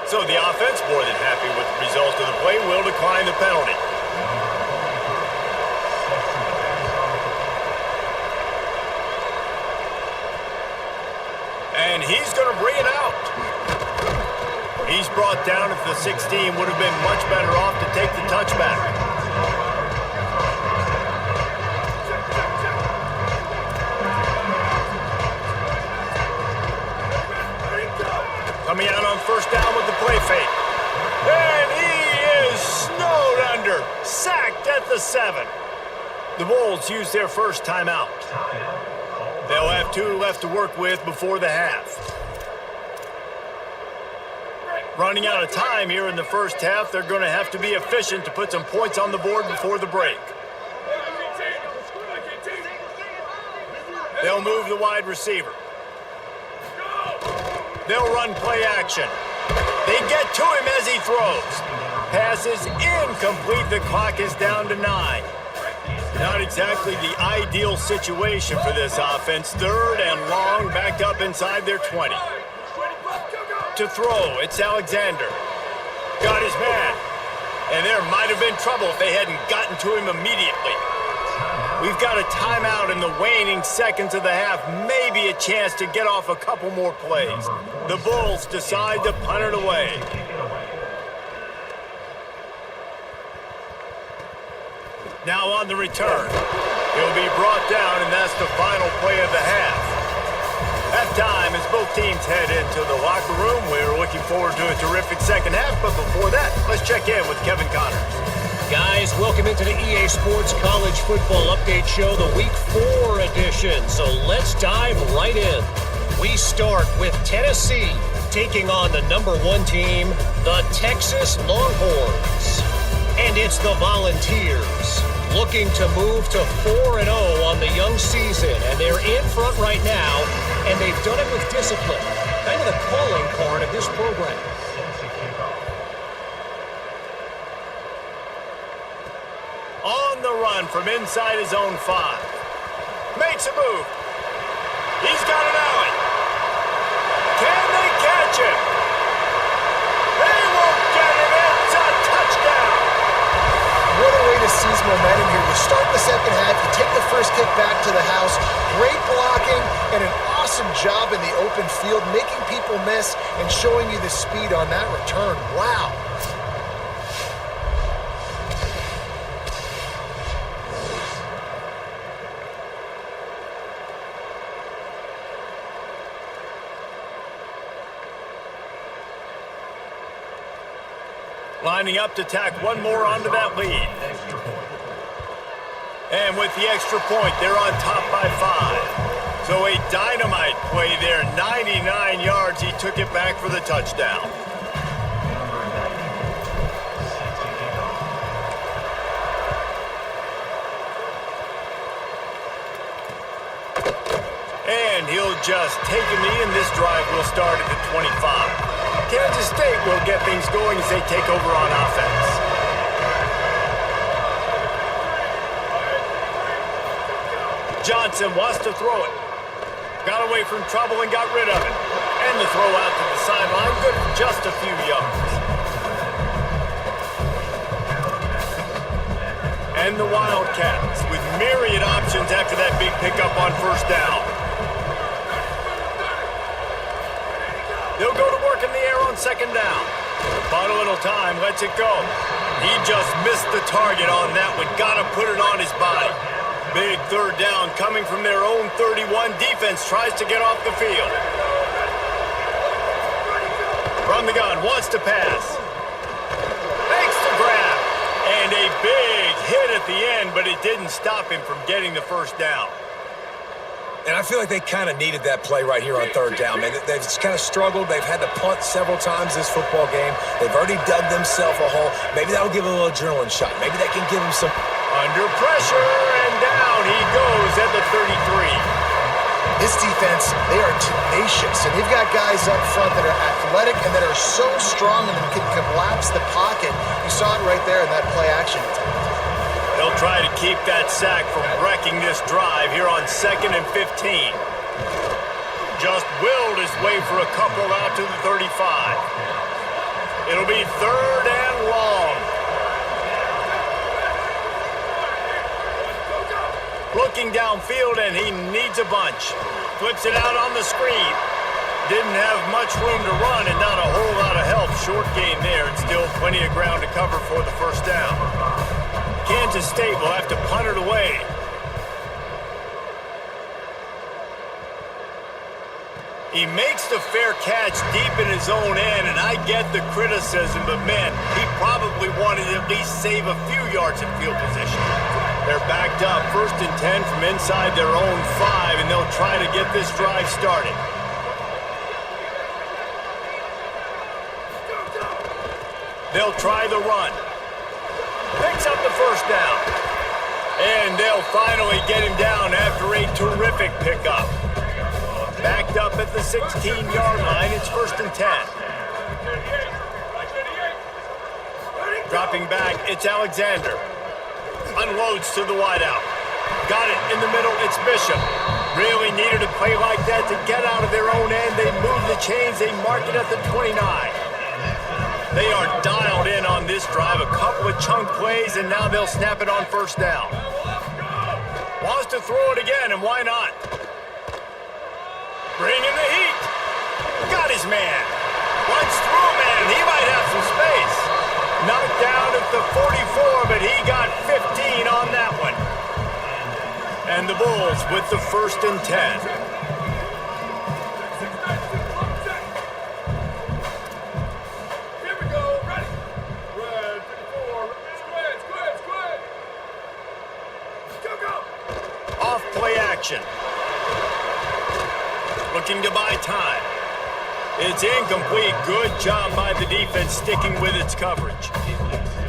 So the offense, more than happy with the result of the play, will decline the penalty. And he's going to bring it out. He's brought down at the 16. Would have been much better off to take the touchback. Coming out on 1st down with the play fake. And he is snowed under. Sacked at the 7. The Wolves use their first timeout. They'll have 2 left to work with before the half. Running out of time here in the first half, they're going to have to be efficient to put some points on the board before the break. They'll move the wide receiver. They'll run play action. They get to him as he throws. Pass is incomplete. The clock is down to 9. Not exactly the ideal situation for this offense. 3rd and long, backed up inside their 20. To throw, it's Alexander. Got his man. And there might have been trouble if they hadn't gotten to him immediately. We've got a timeout in the waning seconds of the half. Maybe a chance to get off a couple more plays. The Bulls decide to punt it away. Now on the return. He'll be brought down, and that's the final play of the half. Halftime as both teams head into the locker room. We're looking forward to a terrific second half, but before that, let's check in with Kevin Connors. Guys, welcome into the EA Sports College Football Update Show, the Week 4 edition. So let's dive right in. We start with Tennessee taking on the number 1 team, the Texas Longhorns. And it's the Volunteers looking to move to 4-0 on the young season. And they're in front right now, and they've done it with discipline. Kind of the calling card of this program. On the run from inside his own 5. Makes a move. He's got an alley. Can they catch him? They won't get him. It's a touchdown. What a way to seize momentum here. You start the second half, you take the first kick back to the house. Great blocking and an awesome job in the open field, making people miss and showing you the speed on that return. Wow. Lining up to tack one more onto that lead. And with the extra point, they're on top by 5. So a dynamite play there. 99 yards. He took it back for the touchdown. And he'll just take a knee, and this drive will start at the 25. Kansas State will get things going as they take over on offense. Johnson wants to throw it. Got away from trouble and got rid of it. And the throw out to the sideline, good for just a few yards. And the Wildcats with myriad options after that big pickup on first down. They'll go to work in the air on second down. Bought a little time, lets it go. He just missed the target on that one. Got to put it on his body. Big third down coming from their own 31. Defense tries to get off the field. From the gun, wants to pass. Makes the grab. And a big hit at the end, but it didn't stop him from getting the first down. And I feel like they kind of needed that play right here on third down, man. They've kind of struggled. They've had to punt several times this football game. They've already dug themselves a hole. Maybe that'll give them a little adrenaline shot. Maybe that can give them some... Under pressure, and down he goes at the 33. This defense, they are tenacious, and they've got guys up front that are athletic and that are so strong and can collapse the pocket. You saw it right there in that play action attempt. They'll try to keep that sack from wrecking this drive here on 2nd and 15. Just willed his way for a couple out to the 35. It'll be 3rd and long. Looking downfield, and he needs a bunch. Flips it out on the screen. Didn't have much room to run and not a whole lot of help. Short gain there, and still plenty of ground to cover for the first down. Kansas State will have to punt it away. He makes the fair catch deep in his own end, and I get the criticism, but man, he probably wanted to at least save a few yards in field position. They're backed up, 1st and 10 from inside their own 5, and they'll try to get this drive started. They'll try the run. Picks up the first down. And they'll finally get him down after a terrific pickup. Backed up at the 16-yard line. It's 1st and 10. Dropping back, it's Alexander. Unloads to the wideout. Got it in the middle, it's Bishop. Really needed a play like that to get out of their own end. They move the chains, they mark it at the 29. They are dialed in on this drive. A couple of chunk plays, and now they'll snap it on first down. Wants to throw it again, and why not? Bring in the heat. Got his man. Runs through, man. He might have some space. Knocked down at the 44, but he got 15 on that one. And the Bulls with the 1st and 10. action. Looking to buy time. It's incomplete. Good job by the defense sticking with its coverage.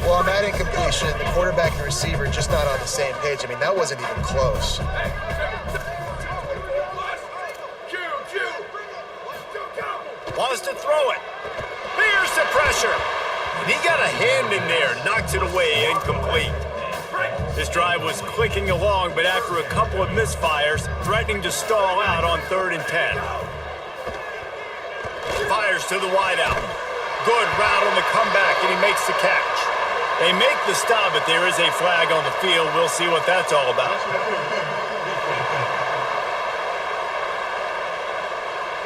Well, on that incompletion, the quarterback and receiver just not on the same page. I mean, that wasn't even close. Wants to throw it. Here's the pressure. And he got a hand in there. Knocks it away. Incomplete. This drive was clicking along, but after a couple of misfires, threatening to stall out on 3rd and 10. Fires to the wideout. Good route on the comeback, and he makes the catch. They make the stop, but there is a flag on the field. We'll see what that's all about.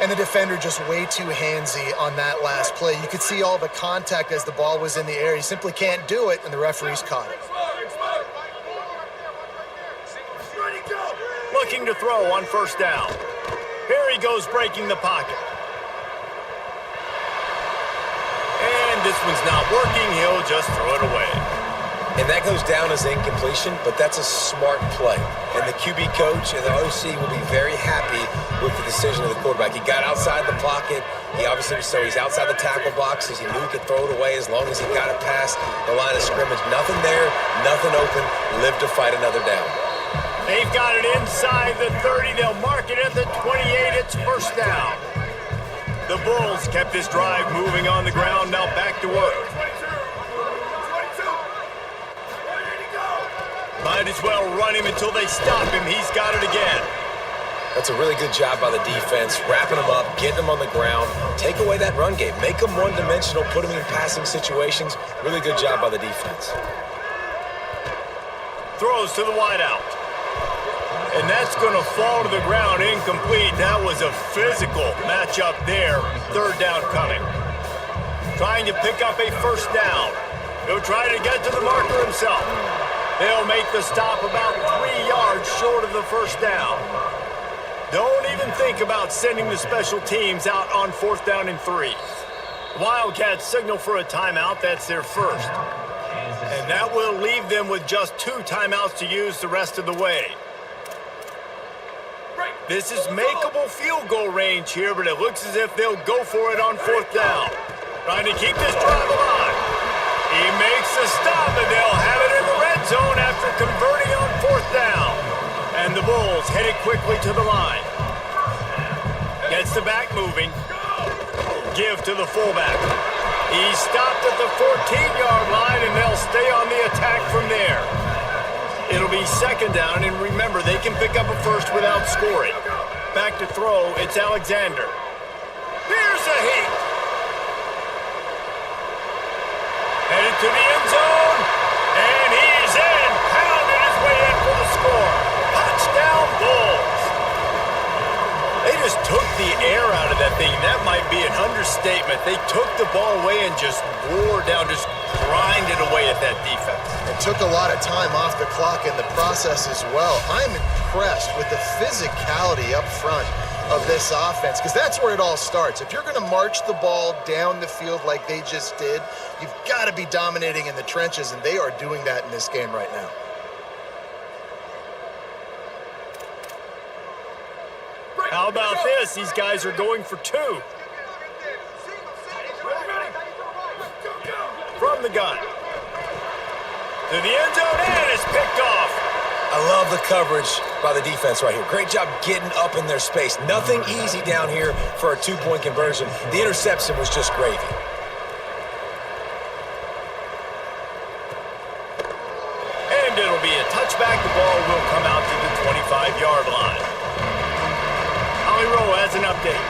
And the defender just way too handsy on that last play. You could see all the contact as the ball was in the air. He simply can't do it, and the referee's caught it. Looking to throw on 1st down. Here he goes breaking the pocket. And this one's not working. He'll just throw it away. And that goes down as incompletion, but that's a smart play. And the QB coach and the OC will be very happy with the decision of the quarterback. He got outside the pocket. He obviously, so he's outside the tackle boxes. He knew he could throw it away as long as he got it past the line of scrimmage. Nothing there, nothing open. Live to fight another down. They've got it inside the 30. They'll mark it at the 28. It's 1st down. The Bulls kept this drive moving on the ground. Now back to work. Might as well run him until they stop him. He's got it again. That's a really good job by the defense, wrapping them up, getting them on the ground. Take away that run game. Make them one-dimensional, put them in passing situations. Really good job by the defense. Throws to the wideout. And that's going to fall to the ground incomplete. That was a physical matchup there. 3rd down coming. Trying to pick up a 1st down. He'll try to get to the marker himself. They'll make the stop about 3 yards short of the 1st down. Don't even think about sending the special teams out on 4th down and 3. Wildcats signal for a timeout. That's their first. And that will leave them with just 2 timeouts to use the rest of the way. This is makeable field goal range here, but it looks as if they'll go for it on 4th down. Trying to keep this drive alive. He makes the stop, and they'll have it in the red zone after converting on 4th down. And the Bulls headed quickly to the line. Gets the back moving. Give to the fullback. He stopped at the 14-yard line, and they'll stay on the attack from there. It'll be 2nd down, and remember, they can pick up a 1st without scoring. Back to throw, it's Alexander. Here's a heat. Headed to the end zone, and he's in. Pounded his way in for the score. Touchdown, Bulls. They just took the air out of that thing. That might be an understatement. They took the ball away and just wore down, just grinded away at that defense. It took a lot of time off the clock in the process as well. I'm impressed with the physicality up front of this offense, because that's where it all starts. If you're going to march the ball down the field like they just did, you've got to be dominating in the trenches, and they are doing that in this game right now. How about this? These guys are going for 2. From the gun. To the end zone, and it's picked off. I love the coverage by the defense right here. Great job getting up in their space. Nothing easy down here for a 2-point conversion. The interception was just gravy. And it'll be a touchback. The ball will come out to the 25-yard line. Holly Rowe has an update.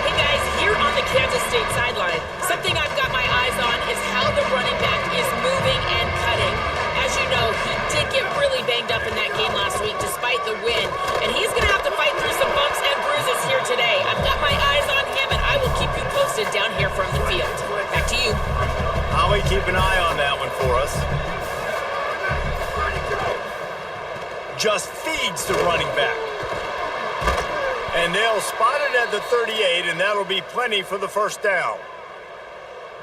Hey guys, here on the Kansas State sideline, something I've got my eyes on is how the running back is moving and cutting. As you know, he did get really banged up in that game last week despite the win, and he's going to have to fight through some bumps and bruises here today. I've got my eyes on him, and I will keep you posted down here from the field. Back to you. Holly, keep an eye on that one for us. Just feeds the running back. And they'll spot it at the 38, and that'll be plenty for the 1st down.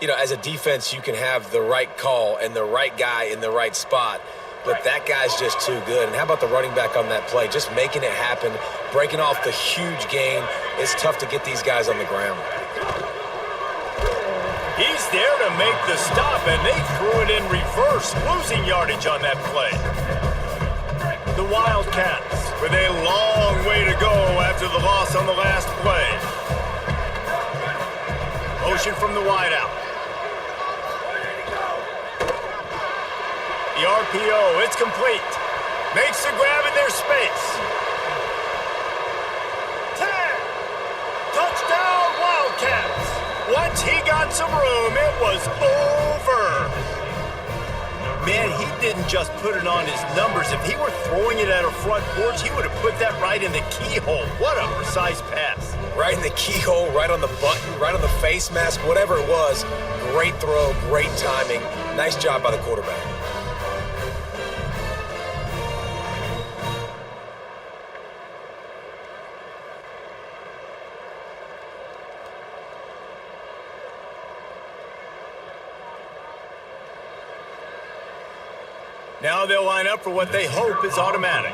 You know, as a defense, you can have the right call and the right guy in the right spot. but that guy's just too good. And how about the running back on that play? Just making it happen, breaking off the huge gain. It's tough to get these guys on the ground. He's there to make the stop, and they threw it in reverse, losing yardage on that play. The Wildcats with a long way to go after the loss on the last play. Motion from the wideout. The RPO, it's complete. Makes the grab in their space. 10. Touchdown, Wildcats. Once he got some room, it was over. Man, he didn't just put it on his numbers. If he were throwing it at a front porch, he would have put that right in the keyhole. What a precise pass. Right in the keyhole, right on the button, right on the face mask, whatever it was. Great throw, great timing. Nice job by the quarterback. Now they'll line up for what they hope is automatic.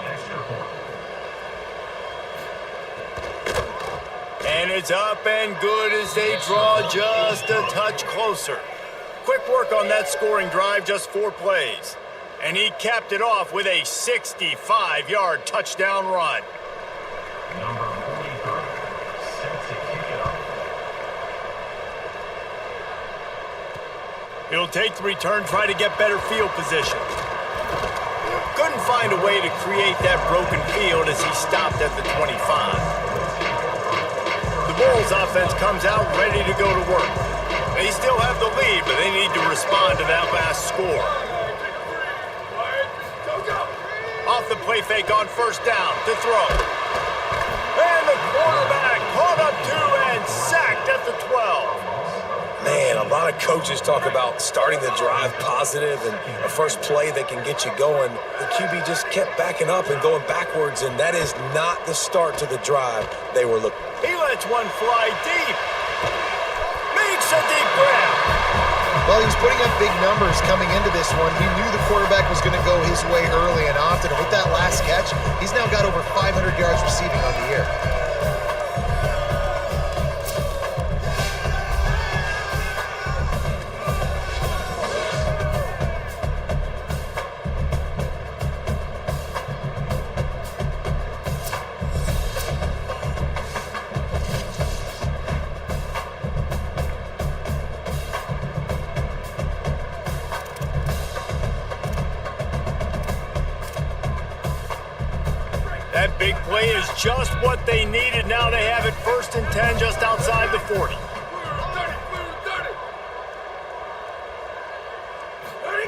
And it's up and good as they draw just a touch closer. Quick work on that scoring drive, just 4 plays. And he capped it off with a 65-yard touchdown run. Number 43, set to kick it off. He'll take the return, try to get better field position. Couldn't find a way to create that broken field as he stopped at the 25. The Bulls offense comes out ready to go to work. They still have the lead, but they need to respond to that last score. Off the play fake on first down to throw. And the quarterback caught up to and sacked at the 12. Man, a lot of coaches talk about starting the drive positive and a first play that can get you going. The QB just kept backing up and going backwards, and that is not the start to the drive they were looking. He lets one fly deep. Makes a deep grab. Well, he's putting up big numbers coming into this one. He knew the quarterback was going to go his way early and often. And with that last catch, he's now got over 500 yards receiving on the year. That big play is just what they needed. Now they have it 1st and 10 just outside the 40.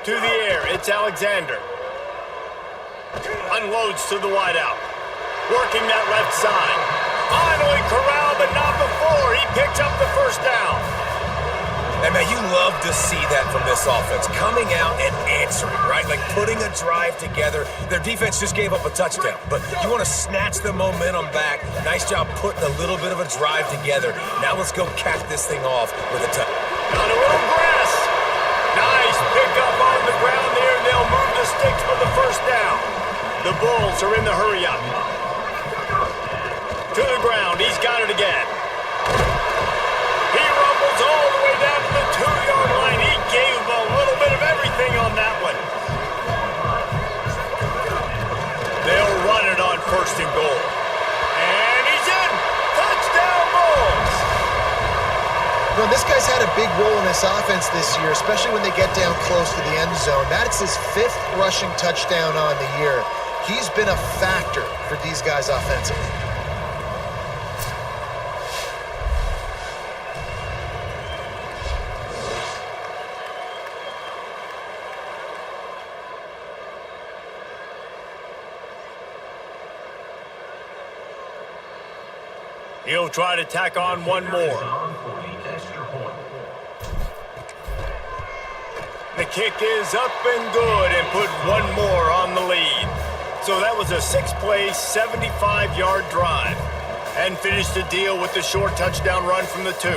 To the air, it's Alexander. Unloads to the wideout. Working that left side. Finally corralled, but not before. He picks up the first down. And man, you love to see that from this offense. Coming out and answering, right? Like putting a drive together. Their defense just gave up a touchdown, but you want to snatch the momentum back. Nice job putting a little bit of a drive together. Now let's go cap this thing off with a touchdown. On a little grass. Nice pickup on the ground there, and they'll move the sticks for the first down. The Bulls are in the hurry-up. To the ground. He's got it again. He rumbles all the way down to the 2-yard line. He gave a little bit of everything on that one. They'll run it on 1st and goal. And he's in. Touchdown, Bulls. Well, this guy's had a big role in this offense this year, especially when they get down close to the end zone. That's his 5th rushing touchdown on the year. He's been a factor for these guys offensively. He'll try to tack on one more. The kick is up and good and put one more on the lead. So that was a 6-play, 75-yard drive. And finished the deal with the short touchdown run from the 2.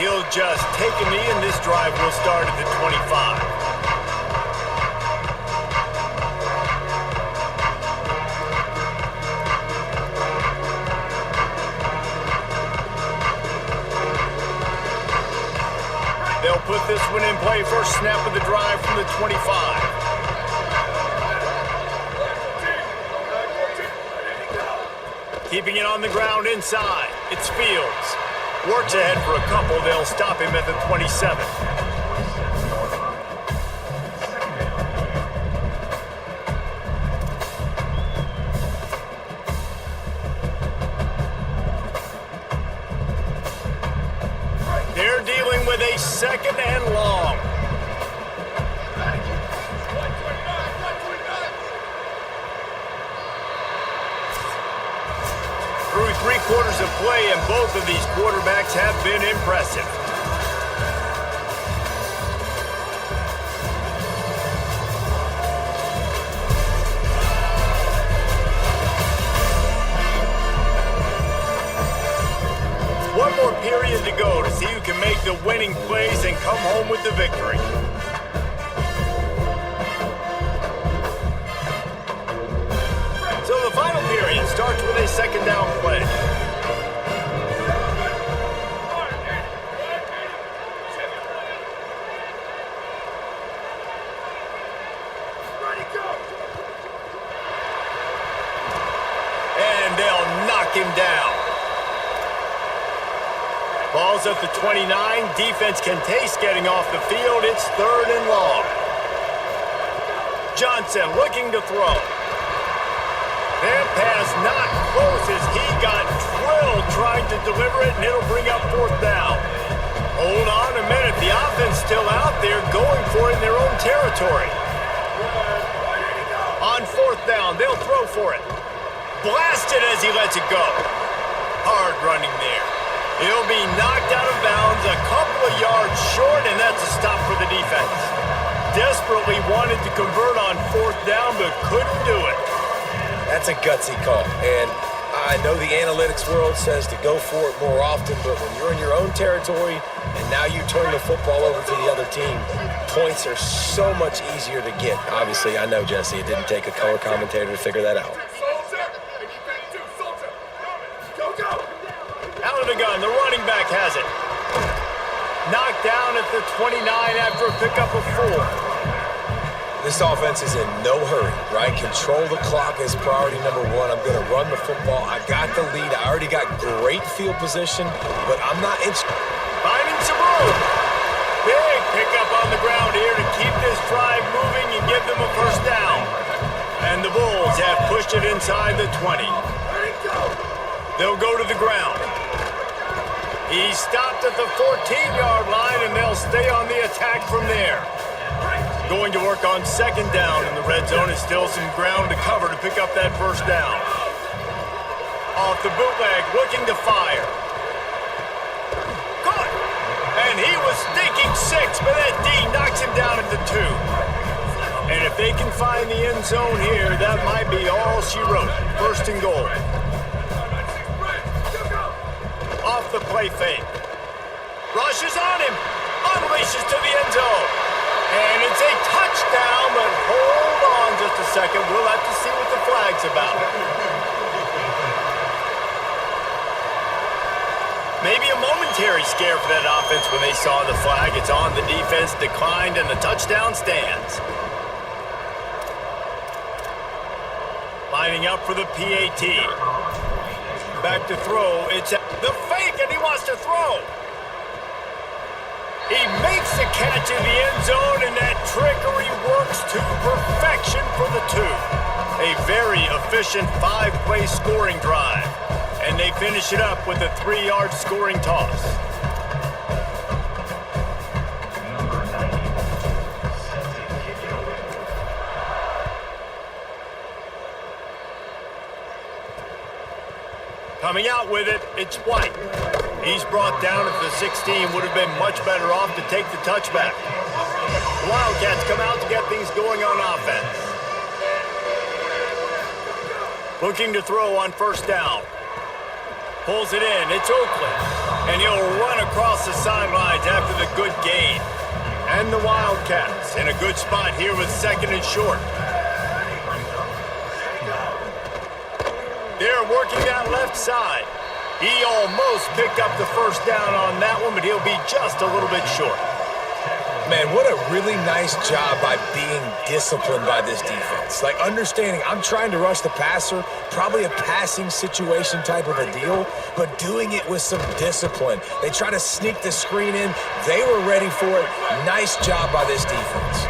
he'll just take a knee, and this drive will start at the 25. They'll put this one in play. First snap of the drive from the 25. Keeping it on the ground inside. It's Fields. Works ahead for a couple. They'll stop him at the 27. They're dealing with a second and long. Through 3 quarters of play, and both of these quarterbacks have been impressive. One more period to go to see who can make the winning plays and come home with the victory. So the final period starts with a second down play. And they'll knock him down. Ball's at the 29. Defense can taste getting off the field. It's third and long. Johnson looking to throw. That pass not close as he got drilled trying to deliver it, and it'll bring up fourth down. Hold on a minute. The offense still out there going for it in their own territory. On fourth down, they'll throw for it. Blasted as he lets it go. Hard running there. He'll be knocked out of bounds a couple of yards short, and that's a stop for the defense. Desperately wanted to convert on fourth down, but couldn't do it. That's a gutsy call, and I know the analytics world says to go for it more often, but when you're in your own territory and now you turn the football over to the other team, points are so much easier to get. Obviously, I know, Jesse, it didn't take a color commentator to figure that out. Out of the gun, the running back has it. Knocked down at the 29 after a pickup of 4. This offense is in no hurry, right? Control the clock is priority number 1. I'm going to run the football. I got the lead. I already got great field position, but I'm not interested. Finding some room. Big pickup on the ground here to keep this drive moving and give them a first down. And the Bulls have pushed it inside the 20. They'll go to the ground. He stopped at the 14-yard line, and they'll stay on the attack from there. Going to work on second down in the red zone. Is still some ground to cover to pick up that first down. Off the bootleg, looking to fire. Good. And he was thinking 6, but that D knocks him down at the 2. And if they can find the end zone here, that might be all she wrote. First and goal. Off the play fake. Rushes on him. Unleashes to the end zone. And it's a touchdown, but hold on just a second. We'll have to see what the flag's about. Maybe a momentary scare for that offense when they saw the flag. It's on, the defense declined, and the touchdown stands. Lining up for the PAT. Back to throw. It's the fake, and he wants to throw. He makes the catch in the end zone, and that trickery works to perfection for the 2. A very efficient 5-play scoring drive. And they finish it up with a 3-yard scoring toss. Number 90, set to kick it away. Coming out with it, it's White. He's brought down at the 16. Would have been much better off to take the touchback. The Wildcats come out to get things going on offense. Looking to throw on first down. Pulls it in. It's Oakland. And he'll run across the sidelines after the good gain. And the Wildcats in a good spot here with second and short. They're working that left side. He almost picked up the first down on that one, but he'll be just a little bit short. Man, what a really nice job by being disciplined by this defense. Like, understanding I'm trying to rush the passer, probably a passing situation type of a deal, but doing it with some discipline. They try to sneak the screen in. They were ready for it. Nice job by this defense.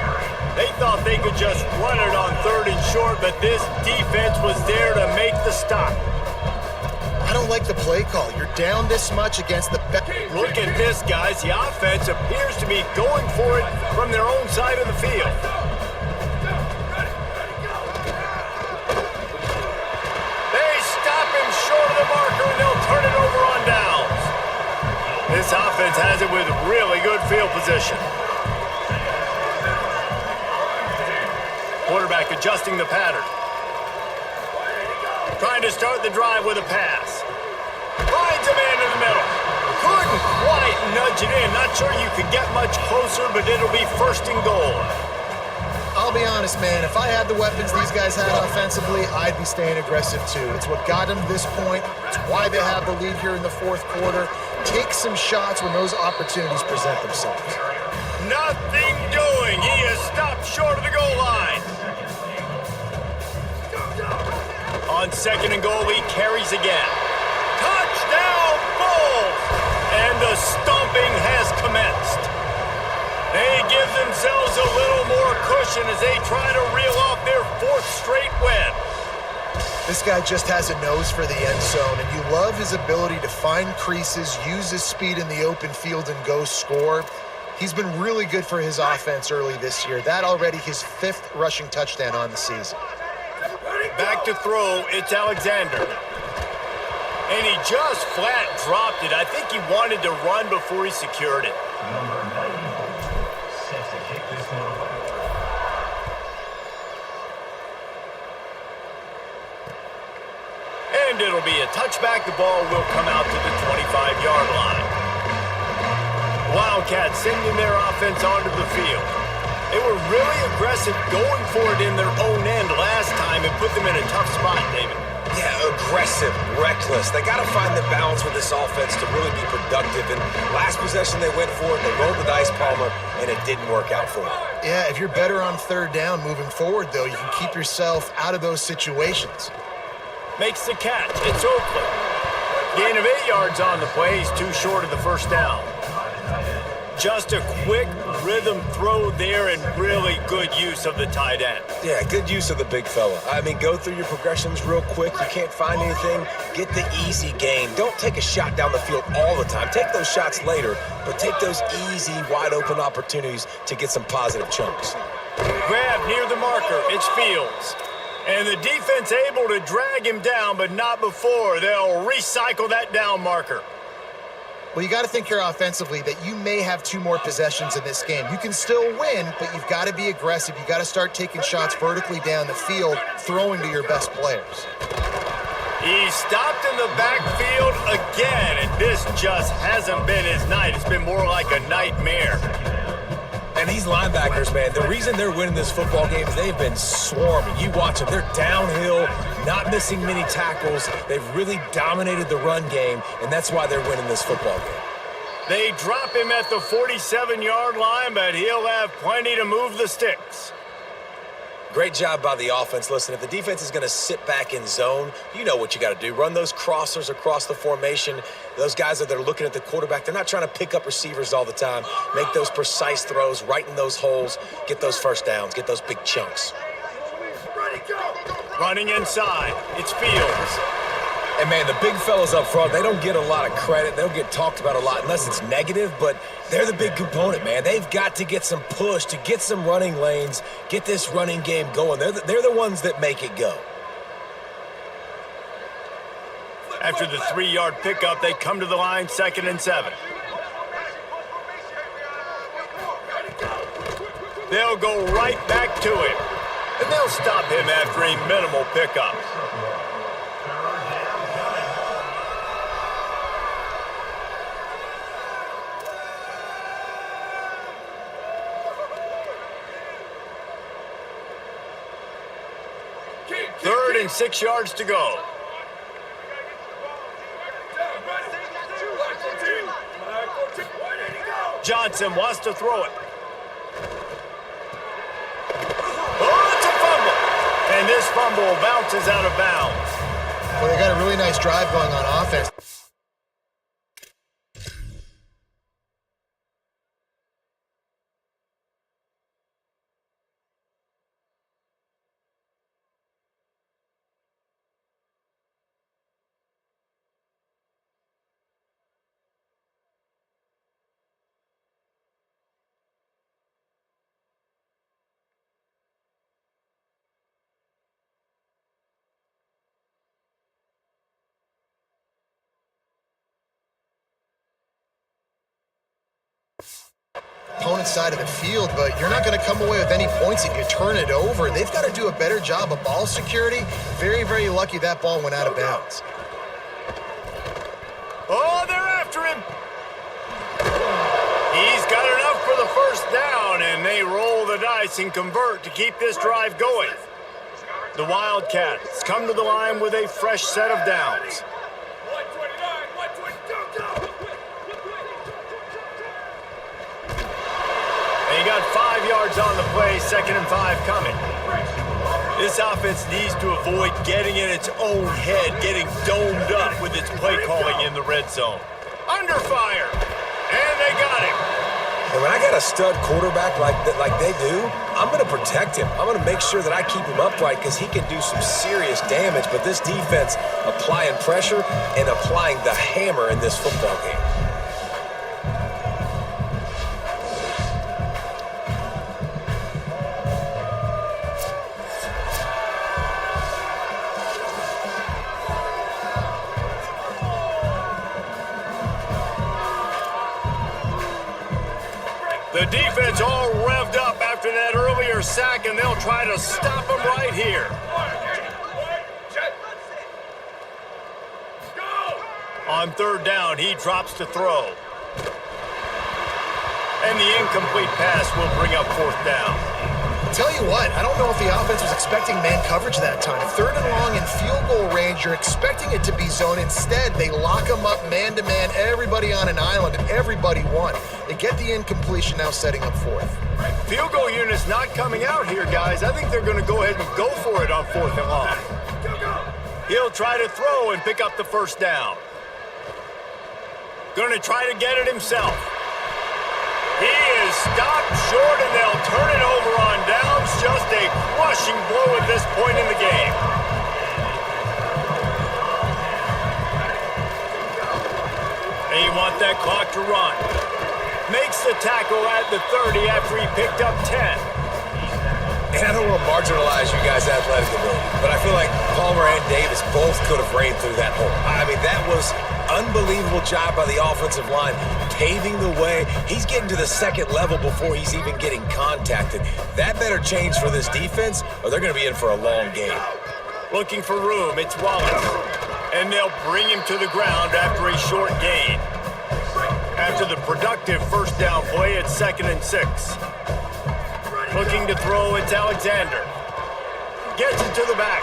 They thought they could just run it on third and short, but this defense was there to make the stop. I don't like the play call. You're down this much against the... Look at this, guys. The offense appears to be going for it from their own side of the field. They stop him short of the marker, and they'll turn it over on downs. This offense has it with really good field position. Quarterback adjusting the pattern. Trying to start the drive with a pass. Finds a man in the middle. Couldn't quite nudge it in. Not sure you could get much closer, but it'll be first and goal. I'll be honest, man. If I had the weapons these guys had offensively, I'd be staying aggressive too. It's what got them to this point. It's why they have the lead here in the fourth quarter. Take some shots when those opportunities present themselves. Nothing doing. He is stopped short of the goal line. On second and goal, he carries again. Touchdown, Bulls! And the stomping has commenced. They give themselves a little more cushion as they try to reel off their fourth straight win. This guy just has a nose for the end zone, and you love his ability to find creases, use his speed in the open field, and go score. He's been really good for his offense early this year. That already his fifth rushing touchdown on the season. Back to throw, it's Alexander. And he just flat dropped it. I think he wanted to run before he secured it. Number 94 set to kick this one away. And it'll be a touchback. The ball will come out to the 25-yard line. Wildcats sending their offense onto the field. They were really aggressive going for it in their own end last time and put them in a tough spot, David. Yeah, aggressive, reckless. They got to find the balance with this offense to really be productive. And last possession they went for it, they rolled the dice, Palmer, and it didn't work out for them. Yeah, if you're better on third down moving forward, though, you can keep yourself out of those situations. Makes the catch. It's Oakland. Gain of 8 yards on the play. He's too short of the first down. Just a quick rhythm throw there and really good use of the tight end. Yeah, good use of the big fella. I mean, go through your progressions real quick. You can't find anything, get the easy gain. Don't take a shot down the field all the time. Take those shots later, but take those easy, wide-open opportunities to get some positive chunks. Grab near the marker. It's Fields. And the defense able to drag him down, but not before. They'll recycle that down marker. Well, you got to think here offensively that you may have 2 more possessions in this game. You can still win, but you've got to be aggressive. You got to start taking shots vertically down the field, throwing to your best players. He's stopped in the backfield again, and this just hasn't been his night. It's been more like a nightmare. And these linebackers, man, the reason they're winning this football game is they've been swarming. You watch them. They're downhill, not missing many tackles. They've really dominated the run game, and that's why they're winning this football game. They drop him at the 47-yard line, but he'll have plenty to move the sticks. Great job by the offense. Listen, if the defense is going to sit back in zone, you know what you got to do. Run those crossers across the formation. Those guys that are looking at the quarterback, they're not trying to pick up receivers all the time. Make those precise throws, right in those holes, get those first downs, get those big chunks. Running inside, it's Fields. And, man, the big fellas up front, they don't get a lot of credit. They don't get talked about a lot unless it's negative, but they're the big component, man. They've got to get some push, to get some running lanes, get this running game going. They're the ones that make it go. After the 3-yard pickup, they come to the line, 2nd and 7. They'll go right back to him, and they'll stop him after a minimal pickup. 3rd and 6 yards to go. Johnson wants to throw it. Oh, it's a fumble. And this fumble bounces out of bounds. Well, they got a really nice drive going on offense. Opponent's side of the field, but you're not going to come away with any points if you turn it over. They've got to do a better job of ball security. Very, very lucky that ball went out of bounds. Oh, they're after him. He's got enough for the first down, and they roll the dice and convert to keep this drive going. The Wildcats come to the line with a fresh set of downs. He got 5 yards on the play, 2nd and 5 coming. This offense needs to avoid getting in its own head, getting domed up with its play calling in the red zone. Under fire, and they got him. And when I got a stud quarterback like they do, I'm going to protect him. I'm going to make sure that I keep him upright because he can do some serious damage. But this defense applying pressure and applying the hammer in this football game. The defense all revved up after that earlier sack, and they'll try to stop him right here. On 3rd down, he drops to throw. And the incomplete pass will bring up 4th down. Tell you what, I don't know if the offense was expecting man coverage that time. 3rd and long in field goal range, you're expecting it to be zone. Instead, they lock them up man-to-man, everybody on an island, and everybody won. They get the incompletion, now setting up 4th. Field goal unit's not coming out here, guys. I think they're going to go ahead and go for it on 4th and long. He'll try to throw and pick up the first down. Going to try to get it himself. He is stopped short, and they'll turn it over on downs. Just a crushing blow at this point in the game. They want that clock to run. Makes the tackle at the 30 after he picked up 10. And I don't want to marginalize you guys' athletic ability, but I feel like Palmer and Davis both could have ran through that hole. I mean, that was unbelievable job by the offensive line, paving the way. He's getting to the 2nd level before he's even getting contacted. That better change for this defense, or they're going to be in for a long game. Looking for room, it's Wallace. And they'll bring him to the ground after a short gain. After the productive first down play, it's 2nd and 6. Looking to throw, it's Alexander. Gets it to the back.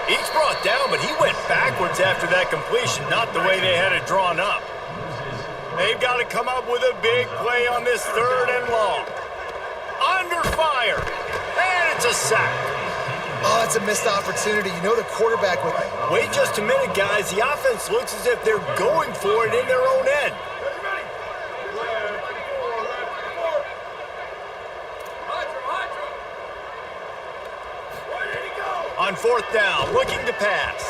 He's brought down, but he went backwards after that completion, not the way they had it drawn up. They've got to come up with a big play on this 3rd and long. Under fire, and it's a sack. Oh, it's a missed opportunity. You know the quarterback would... Wait just a minute, guys. The offense looks as if they're going for it in their own end. On 4th down, looking to pass.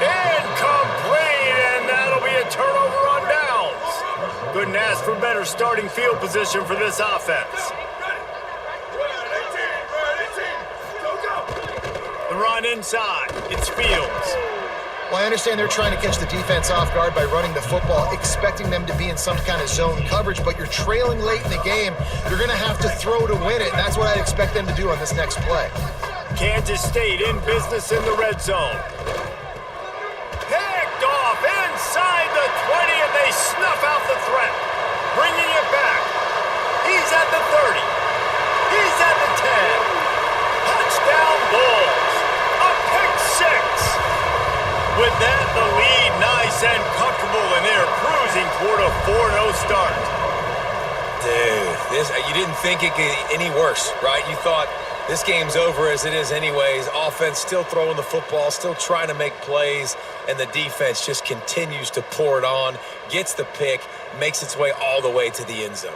Incomplete, and that'll be a turnover on downs. Couldn't ask for better starting field position for this offense. The run inside, it's Fields. Well, I understand they're trying to catch the defense off guard by running the football, expecting them to be in some kind of zone coverage, but you're trailing late in the game. You're going to have to throw to win it, and that's what I'd expect them to do on this next play. Kansas State in business in the red zone. Picked off inside the 20, and they snuff out the threat. Bringing it back. He's at the 30. He's at the 10. Touchdown Bulls. A pick marching toward a 4-0 start. Dude, you didn't think it could get any worse, right? You thought this game's over as it is anyways. Offense still throwing the football, still trying to make plays, and the defense just continues to pour it on, gets the pick, makes its way all the way to the end zone.